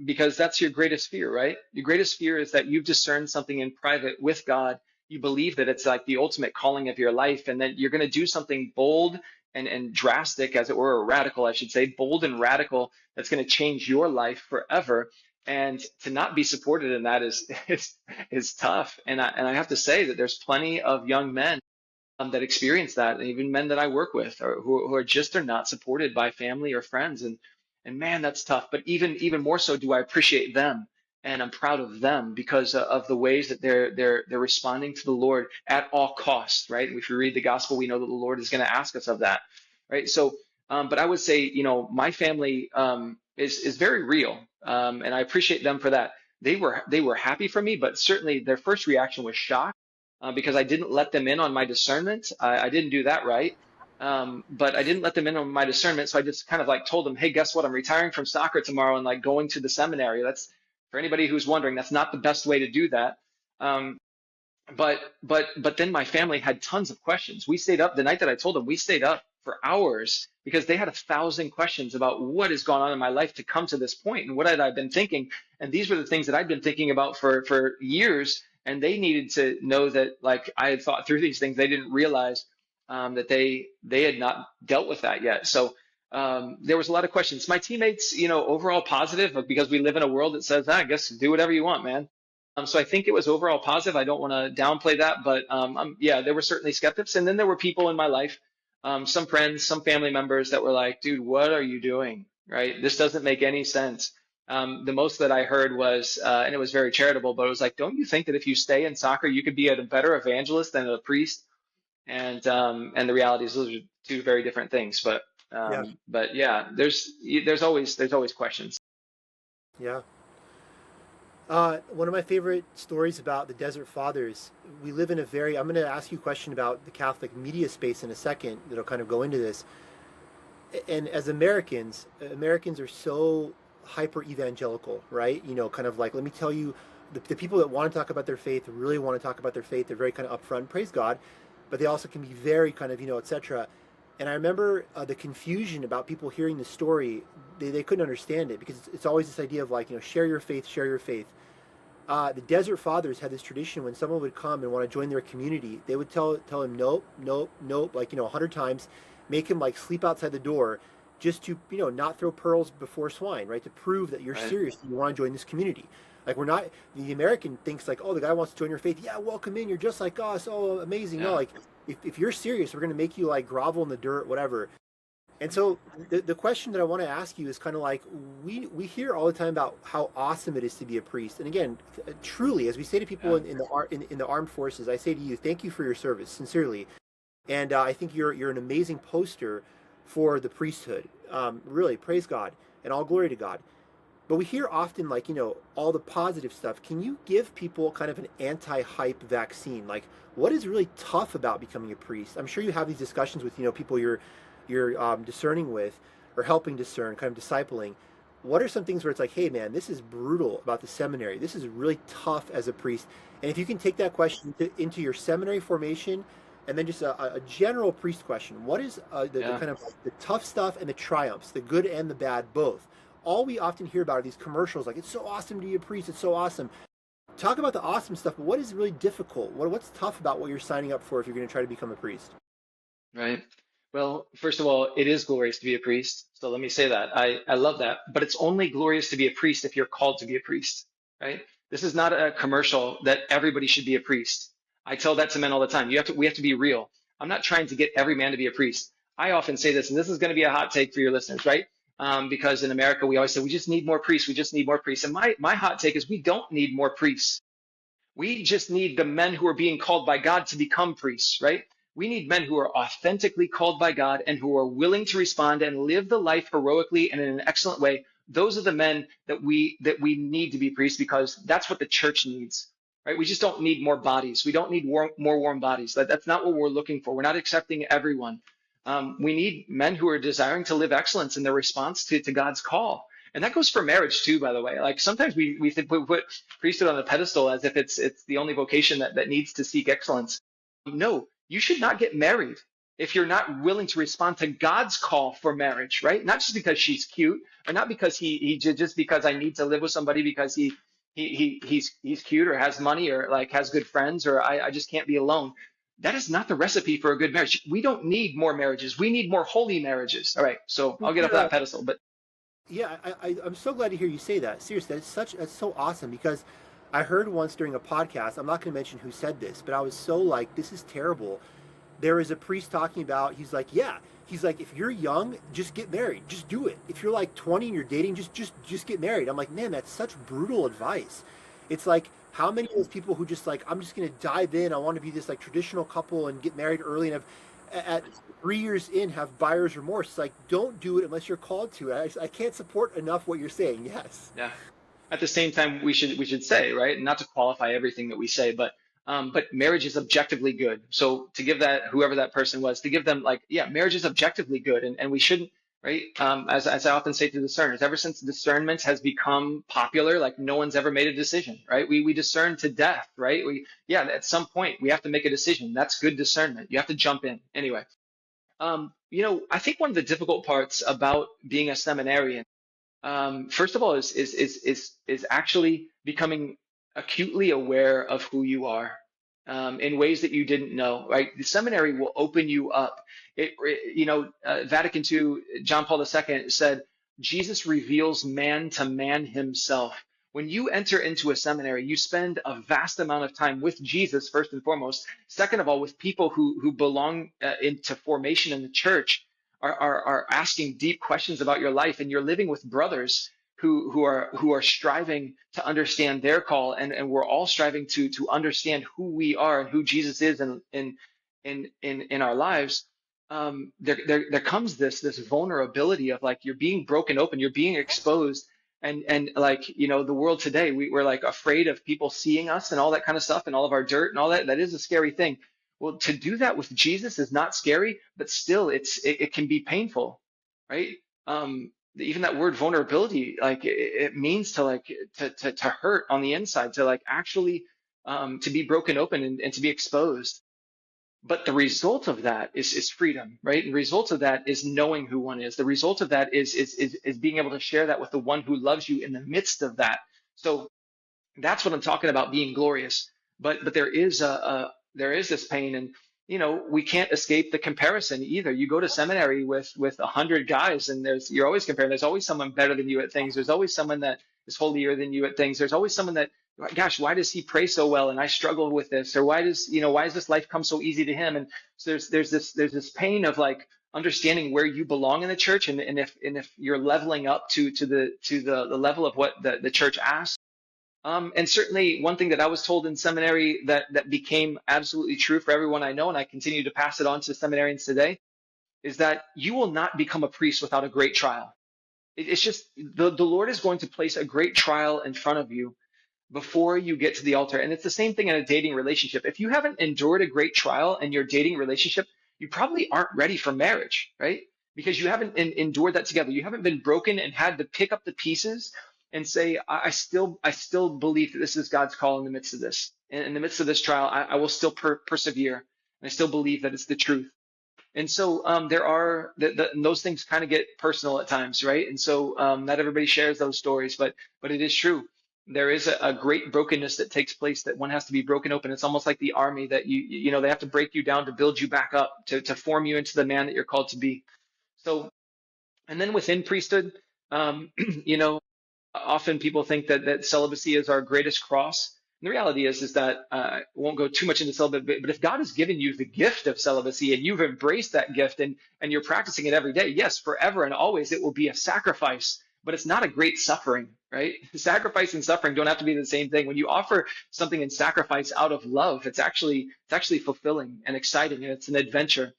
because that's your greatest fear, right? Your greatest fear is that you've discerned something in private with God. You believe that it's like the ultimate calling of your life, and then you're going to do something bold and drastic, as it were, or radical, I should say, bold and radical, that's going to change your life forever. And to not be supported in that is tough. And I have to say that there's plenty of young men that experience that, and even men that I work with, or who are just are not supported by family or friends, and man, that's tough. But even more so, do I appreciate them, and I'm proud of them because of the ways that they're responding to the Lord at all costs, right? If you read the gospel, we know that the Lord is going to ask us of that, right? So, but I would say, my family is very real, and I appreciate them for that. They were happy for me, but certainly their first reaction was shock, because I didn't let them in on my discernment. I didn't do that right. But I didn't let them in on my discernment. So I just kind of like told them, hey, guess what? I'm retiring from soccer tomorrow and like going to the seminary. That's, for anybody who's wondering, that's not the best way to do that. Um, but then my family had tons of questions. We stayed up the night that I told them. We stayed up for hours because they had 1,000 questions about what has gone on in my life to come to this point and what had I been thinking. And these were the things that I'd been thinking about for years. And they needed to know that like I had thought through these things. They didn't realize that they had not dealt with that yet. So there was a lot of questions. My teammates, overall positive, because we live in a world that says, I guess do whatever you want, man. So I think it was overall positive. I don't want to downplay that, but yeah, there were certainly skeptics. And then there were people in my life, some friends, some family members that were like, dude, what are you doing? Right? This doesn't make any sense. The most that I heard was, and it was very charitable, but it was like, don't you think that if you stay in soccer, you could be a better evangelist than a priest? And the reality is those are two very different things. Yeah, But yeah, there's always questions. yeah. One of my favorite stories about the Desert Fathers. We live in a very. I'm going to ask you a question about the Catholic media space in a second. That'll kind of go into this. And as Americans, Americans are so hyper evangelical, right? Kind of like, let me tell you, the people that want to talk about their faith really want to talk about their faith. They're very kind of upfront, praise God, but they also can be very kind of, etc. And I remember the confusion about people hearing the story. They couldn't understand it because it's always this idea of like, share your faith, share your faith. The Desert Fathers had this tradition when someone would come and want to join their community, they would tell him nope, nope, nope, like 100 times, make him like sleep outside the door, just to not throw pearls before swine, right? To prove that you're Right. serious, that you want to join this community. Like we're not the American thinks like, oh, the guy wants to join your faith, yeah, welcome in, you're just like us, oh, amazing. No, Yeah. like if you're serious, we're gonna make you like grovel in the dirt, whatever. And so the question that I want to ask you is kind of like we hear all the time about how awesome it is to be a priest. And again, truly, as we say to people Yeah. in the armed forces, I say to you, thank you for your service, sincerely. And I think you're an amazing poster for the priesthood. Really, praise God and all glory to God. But we hear often like all the positive stuff. Can you give people kind of an anti-hype vaccine? Like, what is really tough about becoming a priest? I'm sure you have these discussions with people you're discerning with or helping discern, kind of discipling. What are some things where it's like, hey man, this is brutal about the seminary. This is really tough as a priest. And if you can take that question into your seminary formation, and then just a general priest question, what is the Yeah. kind of like the tough stuff and the triumphs, the good and the bad, both? All we often hear about are these commercials, like it's so awesome to be a priest, it's so awesome. Talk about the awesome stuff, but what is really difficult? What's tough about what you're signing up for if you're going to try to become a priest? Right. Well, first of all, it is glorious to be a priest. So let me say that. I love that. But it's only glorious to be a priest if you're called to be a priest, right? This is not a commercial that everybody should be a priest. I tell that to men all the time. We have to be real. I'm not trying to get every man to be a priest. I often say this, and this is going to be a hot take for your listeners, right? Because in America, we always say, we just need more priests. We just need more priests. And my hot take is we don't need more priests. We just need the men who are being called by God to become priests, right? We need men who are authentically called by God and who are willing to respond and live the life heroically and in an excellent way. Those are the men that we need to be priests, because that's what the church needs, right? We just don't need more bodies. We don't need more warm bodies. That's not what we're looking for. We're not accepting everyone. We need men who are desiring to live excellence in their response to God's call. And that goes for marriage too, by the way. Like sometimes we think we put priesthood on a pedestal as if it's the only vocation that needs to seek excellence. No, you should not get married if you're not willing to respond to God's call for marriage, right? Not just because she's cute, or not because just because I need to live with somebody because he's cute or has money or like has good friends, or I just can't be alone. That is not the recipe for a good marriage. We don't need more marriages. We need more holy marriages. All right, so I'll get off that pedestal, but Yeah, I'm so glad to hear you say that. Seriously, that's so awesome, because I heard once during a podcast, I'm not going to mention who said this, but I was so like, this is terrible. There is a priest talking about, he's like, if you're young, just get married. Just do it. If you're like 20 and you're dating, just get married. I'm like, man, that's such brutal advice. It's like, how many of those people who just like, I'm just going to dive in, I want to be this like traditional couple and get married early, and have at 3 years in have buyer's remorse. It's like, don't do it unless you're called to it. I can't support enough what you're saying. Yes. yeah. At the same time, we should say, right, not to qualify everything that we say, but marriage is objectively good. So to give that, whoever that person was, to give them like, yeah, marriage is objectively good, and we shouldn't, right? As I often say to discerners, ever since discernment has become popular, like no one's ever made a decision, right? We discern to death, right? At some point we have to make a decision. That's good discernment. You have to jump in anyway. I think one of the difficult parts about being a seminarian, first of all, is actually becoming acutely aware of who you are, in ways that you didn't know. Right, the seminary will open you up. Vatican II, John Paul II said, Jesus reveals man to man himself. When you enter into a seminary, you spend a vast amount of time with Jesus, first and foremost. Second of all, with people who belong into formation in the church, are asking deep questions about your life, and you're living with brothers who are striving to understand their call, and we're all striving to understand who we are and who Jesus is in our lives. There comes this vulnerability of like, you're being broken open, you're being exposed, and like, the world today, we're like afraid of people seeing us and all that kind of stuff, and all of our dirt and all that. That is a scary thing. Well, to do that with Jesus is not scary, but still it can be painful, right? Even that word vulnerability, like it means to like to hurt on the inside, to like actually to be broken open and to be exposed. But the result of that is freedom, right? And the result of that is knowing who one is. The result of that is being able to share that with the one who loves you in the midst of that. So that's what I'm talking about, being glorious. But there is there is this pain, and we can't escape the comparison either. You go to seminary with 100 guys, and you're always comparing. There's always someone better than you at things. There's always someone that is holier than you at things. There's always someone that, gosh, why does he pray so well and I struggle with this? Or why does this life come so easy to him? And so there's this pain of like understanding where you belong in the church, and if you're leveling up to the level of what the church asks. And certainly one thing that I was told in seminary that became absolutely true for everyone I know, and I continue to pass it on to seminarians today, is that you will not become a priest without a great trial. It's just the Lord is going to place a great trial in front of you before you get to the altar. And it's the same thing in a dating relationship. If you haven't endured a great trial in your dating relationship, you probably aren't ready for marriage, right? Because you haven't endured that together. You haven't been broken and had to pick up the pieces and say, I still believe that this is God's call in the midst of this. In the midst of this trial, I will still persevere. And I still believe that it's the truth. And so there are those things kind of get personal at times, right? And so not everybody shares those stories, but it is true. There is a great brokenness that takes place that one has to be broken open. It's almost like the army that they have to break you down to build you back up, to form you into the man that you're called to be. So, and then within priesthood, often people think that celibacy is our greatest cross. And the reality is that I won't go too much into celibacy, but if God has given you the gift of celibacy and you've embraced that gift and you're practicing it every day, yes, forever and always it will be a sacrifice, but it's not a great suffering, right? Sacrifice and suffering don't have to be the same thing. When you offer something in sacrifice out of love, it's actually fulfilling and exciting, and it's an adventure.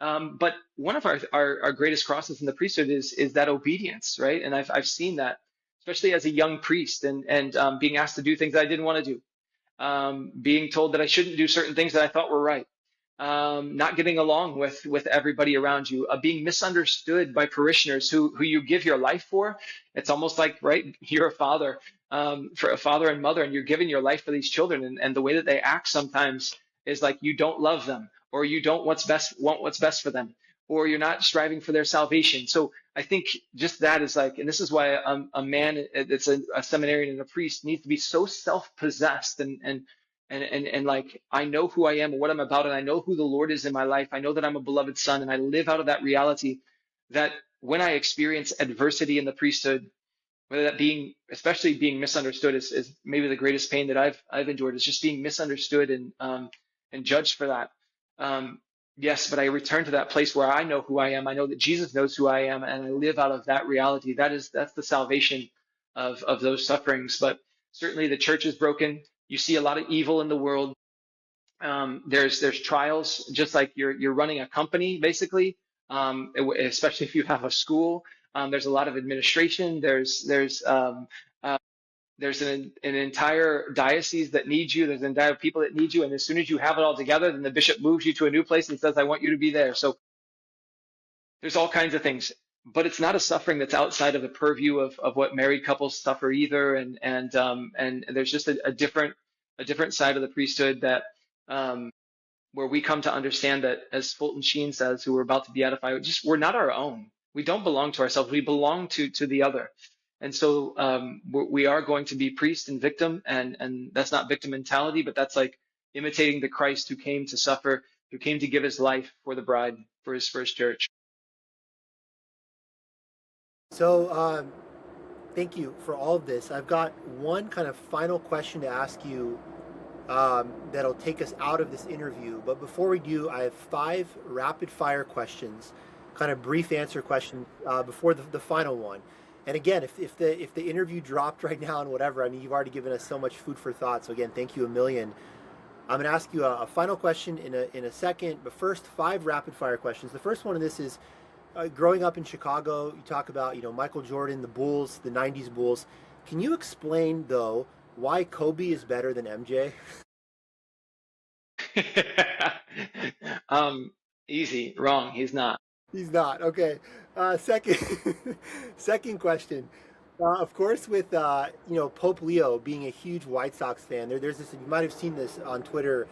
But one of our greatest crosses in the priesthood is that obedience, right? And I've seen that, especially as a young priest, and being asked to do things I didn't want to do, being told that I shouldn't do certain things that I thought were right, not getting along with everybody around you, being misunderstood by parishioners who you give your life for. It's almost like, right, you're a father, for a father and mother, and you're giving your life for these children, and the way that they act sometimes is like you don't love them, or you don't want what's best for them, or you're not striving for their salvation. So I think just that is like, and this is why a man that's a seminarian and a priest needs to be so self-possessed and like, I know who I am and what I'm about, and I know who the Lord is in my life. I know that I'm a beloved son, and I live out of that reality, that when I experience adversity in the priesthood, whether that being, especially being misunderstood is maybe the greatest pain that I've endured, is just being misunderstood and judged for that. Um, yes, but I return to that place where I know who I am. I know that Jesus knows who I am, and I live out of that reality. That's the salvation of those sufferings. But certainly the church is broken. You see a lot of evil in the world. There's trials, just like you're running a company, basically. Especially if you have a school. There's a lot of administration. There's an entire diocese that needs you. There's an entire people that need you. And as soon as you have it all together, then the bishop moves you to a new place and says, I want you to be there. So there's all kinds of things. But it's not a suffering that's outside of the purview of what married couples suffer either. And there's just a different side of the priesthood that where we come to understand that, as Fulton Sheen says, who we're about to beatify, we're not our own. We don't belong to ourselves. We belong to the other. And so we are going to be priest and victim, and that's not victim mentality, but that's like imitating the Christ who came to suffer, who came to give his life for the bride, for his first church. So, thank you for all of this. I've got one kind of final question to ask you, that'll take us out of this interview. But before we do, I have 5 rapid fire questions, kind of brief answer questions, before the final one. And again, if the interview dropped right now and whatever, I mean, you've already given us so much food for thought. So again, thank you a million. I'm going to ask you a final question in a second, but first, 5 rapid fire questions. The first one of this is, growing up in Chicago, you talk about, Michael Jordan, the Bulls, the '90s Bulls. Can you explain though why Kobe is better than MJ? Easy, wrong. He's not. He's not. Okay. Second, second question. Of course, with Pope Leo being a huge White Sox fan, there's this. You might have seen this on Twitter.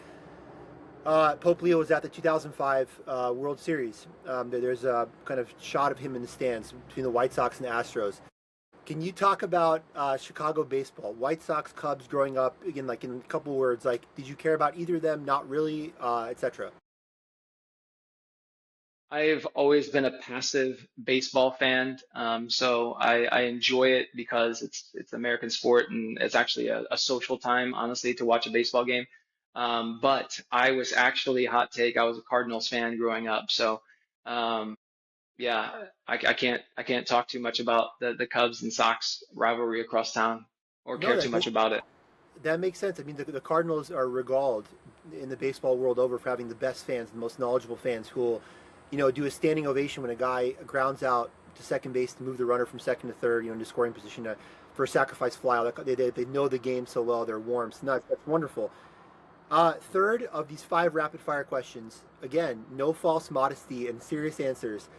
Pope Leo was at the 2005 World Series. There's a kind of shot of him in the stands between the White Sox and the Astros. Can you talk about Chicago baseball, White Sox, Cubs growing up? Again, like in a couple words, like did you care about either of them? Not really, etc. I've always been a passive baseball fan, so I enjoy it because it's American sport, and it's actually a social time, honestly, to watch a baseball game. But I was actually, hot take, I was a Cardinals fan growing up, so um, yeah, I can't talk too much about the Cubs and Sox rivalry across town, or No, care too that much about it. that makes sense. I mean, the Cardinals are regaled in the baseball world over for having the best fans, the most knowledgeable fans who will, do a standing ovation when a guy grounds out to second base to move the runner from second to third, into scoring position for a sacrifice fly. Like, they know the game so well. They're warm. So that's wonderful. Third of these 5 rapid fire questions. Again, no false modesty and serious answers.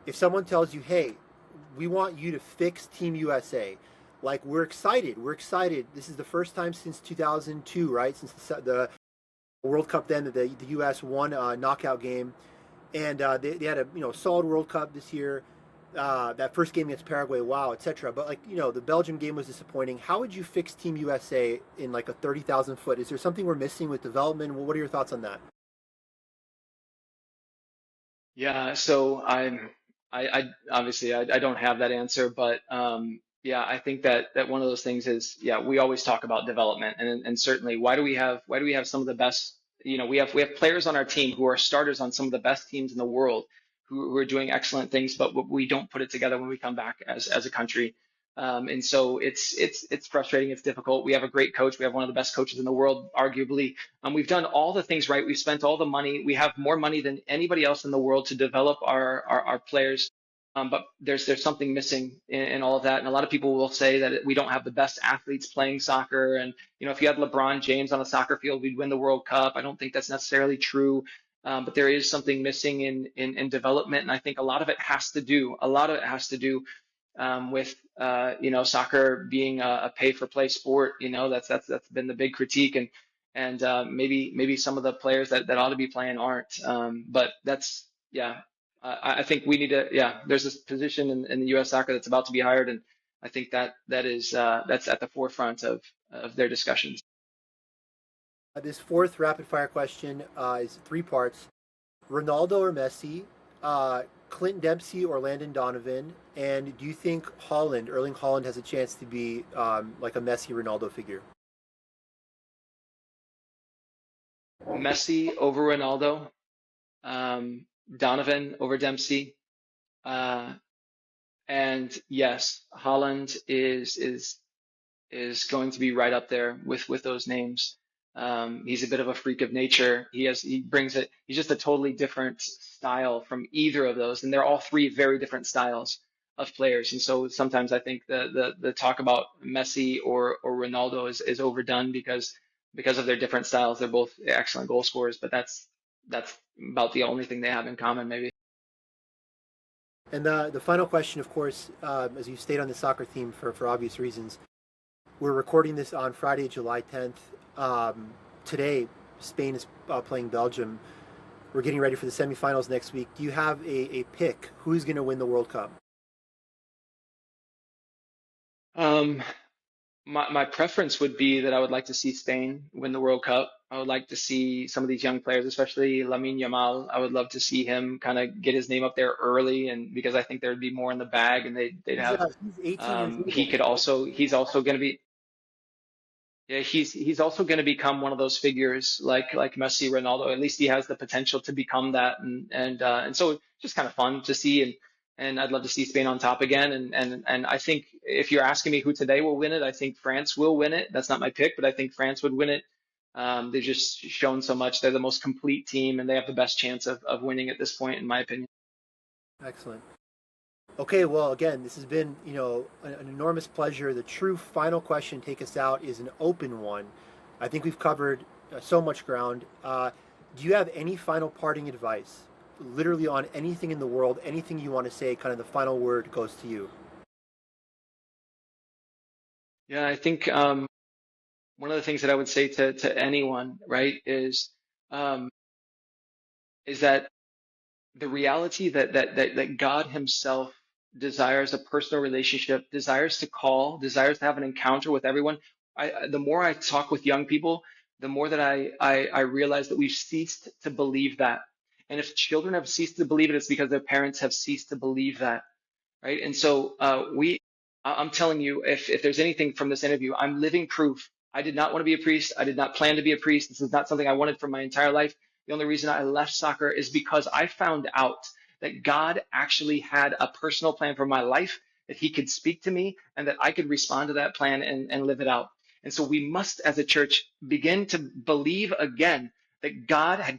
If someone tells you, "Hey, we want you to fix Team USA," like we're excited. This is the first time since 2002, right? Since the World Cup, then the U.S. won a knockout game, and they had a solid World Cup this year. That first game against Paraguay, wow, etc. But the Belgium game was disappointing. How would you fix Team USA in like a 30,000 foot? Is there something we're missing with development? What are your thoughts on that? Yeah, so I obviously I don't have that answer, but Yeah, I think that one of those things is, yeah, we always talk about development, and certainly why do we have some of the best, we have players on our team who are starters on some of the best teams in the world who are doing excellent things, but we don't put it together when we come back as a country. And so it's frustrating, it's difficult. We have a great coach, we have one of the best coaches in the world, arguably. We've done all the things right, we've spent all the money, we have more money than anybody else in the world to develop our players. But there's something missing in all of that, and a lot of people will say that we don't have the best athletes playing soccer. And if you had LeBron James on a soccer field, we'd win the World Cup. I don't think that's necessarily true, but there is something missing in development, and I think a lot of it has to do with soccer being a pay-for-play sport. That's been the big critique, and maybe some of the players that ought to be playing aren't. But that's yeah. I think we need to, yeah, there's this position in the U.S. soccer that's about to be hired, and I think that's at the forefront of their discussions. This fourth rapid fire question is three parts: Ronaldo or Messi, Clint Dempsey or Landon Donovan, and do you think Erling Haaland, has a chance to be like a Messi Ronaldo figure? Messi over Ronaldo, Donovan over Dempsey, uh, and yes, Holland is going to be right up there with those names. He's a bit of a freak of nature. He brings it. He's just a totally different style from either of those, and they're all three very different styles of players. And so sometimes I think the talk about Messi or Ronaldo is overdone because of their different styles. They're both excellent goal scorers, but that's about the only thing they have in common, maybe. And the final question, of course, as you stayed on the soccer theme for obvious reasons, we're recording this on Friday, July 10th. Today, Spain is playing Belgium. We're getting ready for the semifinals next week. Do you have a pick? Who's going to win the World Cup? Um, my preference would be that I would like to see Spain win the World Cup. I would like to see some of these young players, especially Lamine Yamal. I would love to see him kind of get his name up there early, and because I think there would be more in the bag, and they'd have. He's 18 years He old. could also. He's also going to be. Yeah, he's also going to become one of those figures like Messi, Ronaldo. At least he has the potential to become that, and so it's just kind of fun to see, and I'd love to see Spain on top again. And I think if you're asking me who today will win it, I think France will win it. That's not my pick, but I think France would win it. They've just shown so much. They're the most complete team, and they have the best chance of winning at this point, in my opinion. Excellent. Okay, well, again, this has been, an enormous pleasure. The true final question, take us out, is an open one. I think we've covered so much ground. Do you have any final parting advice, literally on anything in the world, anything you want to say? Kind of the final word goes to you. Yeah, I think one of the things that I would say to anyone, right, um, is that the reality that God Himself desires a personal relationship, desires to call, desires to have an encounter with everyone. The more I talk with young people, the more that I realize that we've ceased to believe that. And if children have ceased to believe it, it's because their parents have ceased to believe that, right? And so I'm telling you, if there's anything from this interview, I'm living proof. I did not want to be a priest. I did not plan to be a priest. This is not something I wanted for my entire life. The only reason I left soccer is because I found out that God actually had a personal plan for my life, that He could speak to me, and that I could respond to that plan and live it out. And so we must, as a church, begin to believe again that God has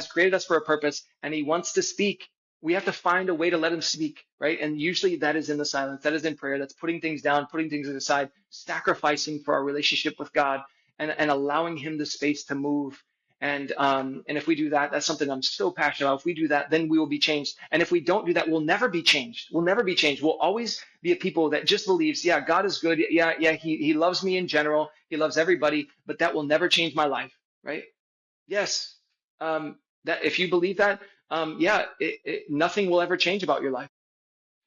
created us for a purpose, and He wants to speak. We have to find a way to let Him speak, right? And usually that is in the silence, that is in prayer, that's putting things down, putting things aside, sacrificing for our relationship with God, and allowing Him the space to move. And if we do that, that's something I'm so passionate about. If we do that, then we will be changed. And if we don't do that, we'll never be changed. We'll never be changed. We'll always be a people that just believes, yeah, God is good. Yeah, He loves me in general. He loves everybody, but that will never change my life, right? Yes. That if you believe that, yeah, nothing will ever change about your life.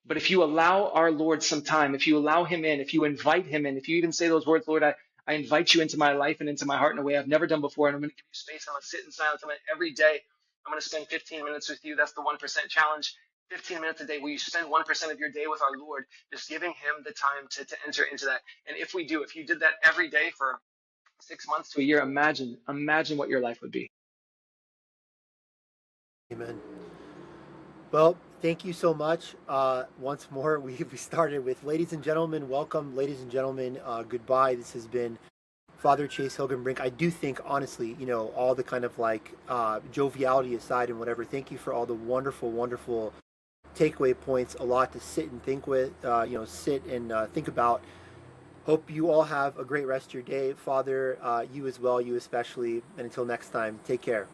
But if you allow our Lord some time, if you allow Him in, if you invite Him in, if you even say those words, Lord, I invite you into my life and into my heart in a way I've never done before, and I'm going to give you space. I'm going to sit in silence. Every day, I'm going to spend 15 minutes with you. That's the 1% challenge. 15 minutes a day? Will you spend 1% of your day with our Lord, just giving him the time to enter into that? And if you did that every day for 6 months to a year, imagine what your life would be. Amen. Well, thank you so much. Once more, we started with ladies and gentlemen, welcome, ladies and gentlemen, goodbye. This has been Father Chase Hilgenbrinck. I do think, honestly, all the kind of like joviality aside and whatever, thank you for all the wonderful, wonderful takeaway points, a lot to sit and think with, sit and think about. Hope you all have a great rest of your day. Father, you as well, you especially. And until next time, take care.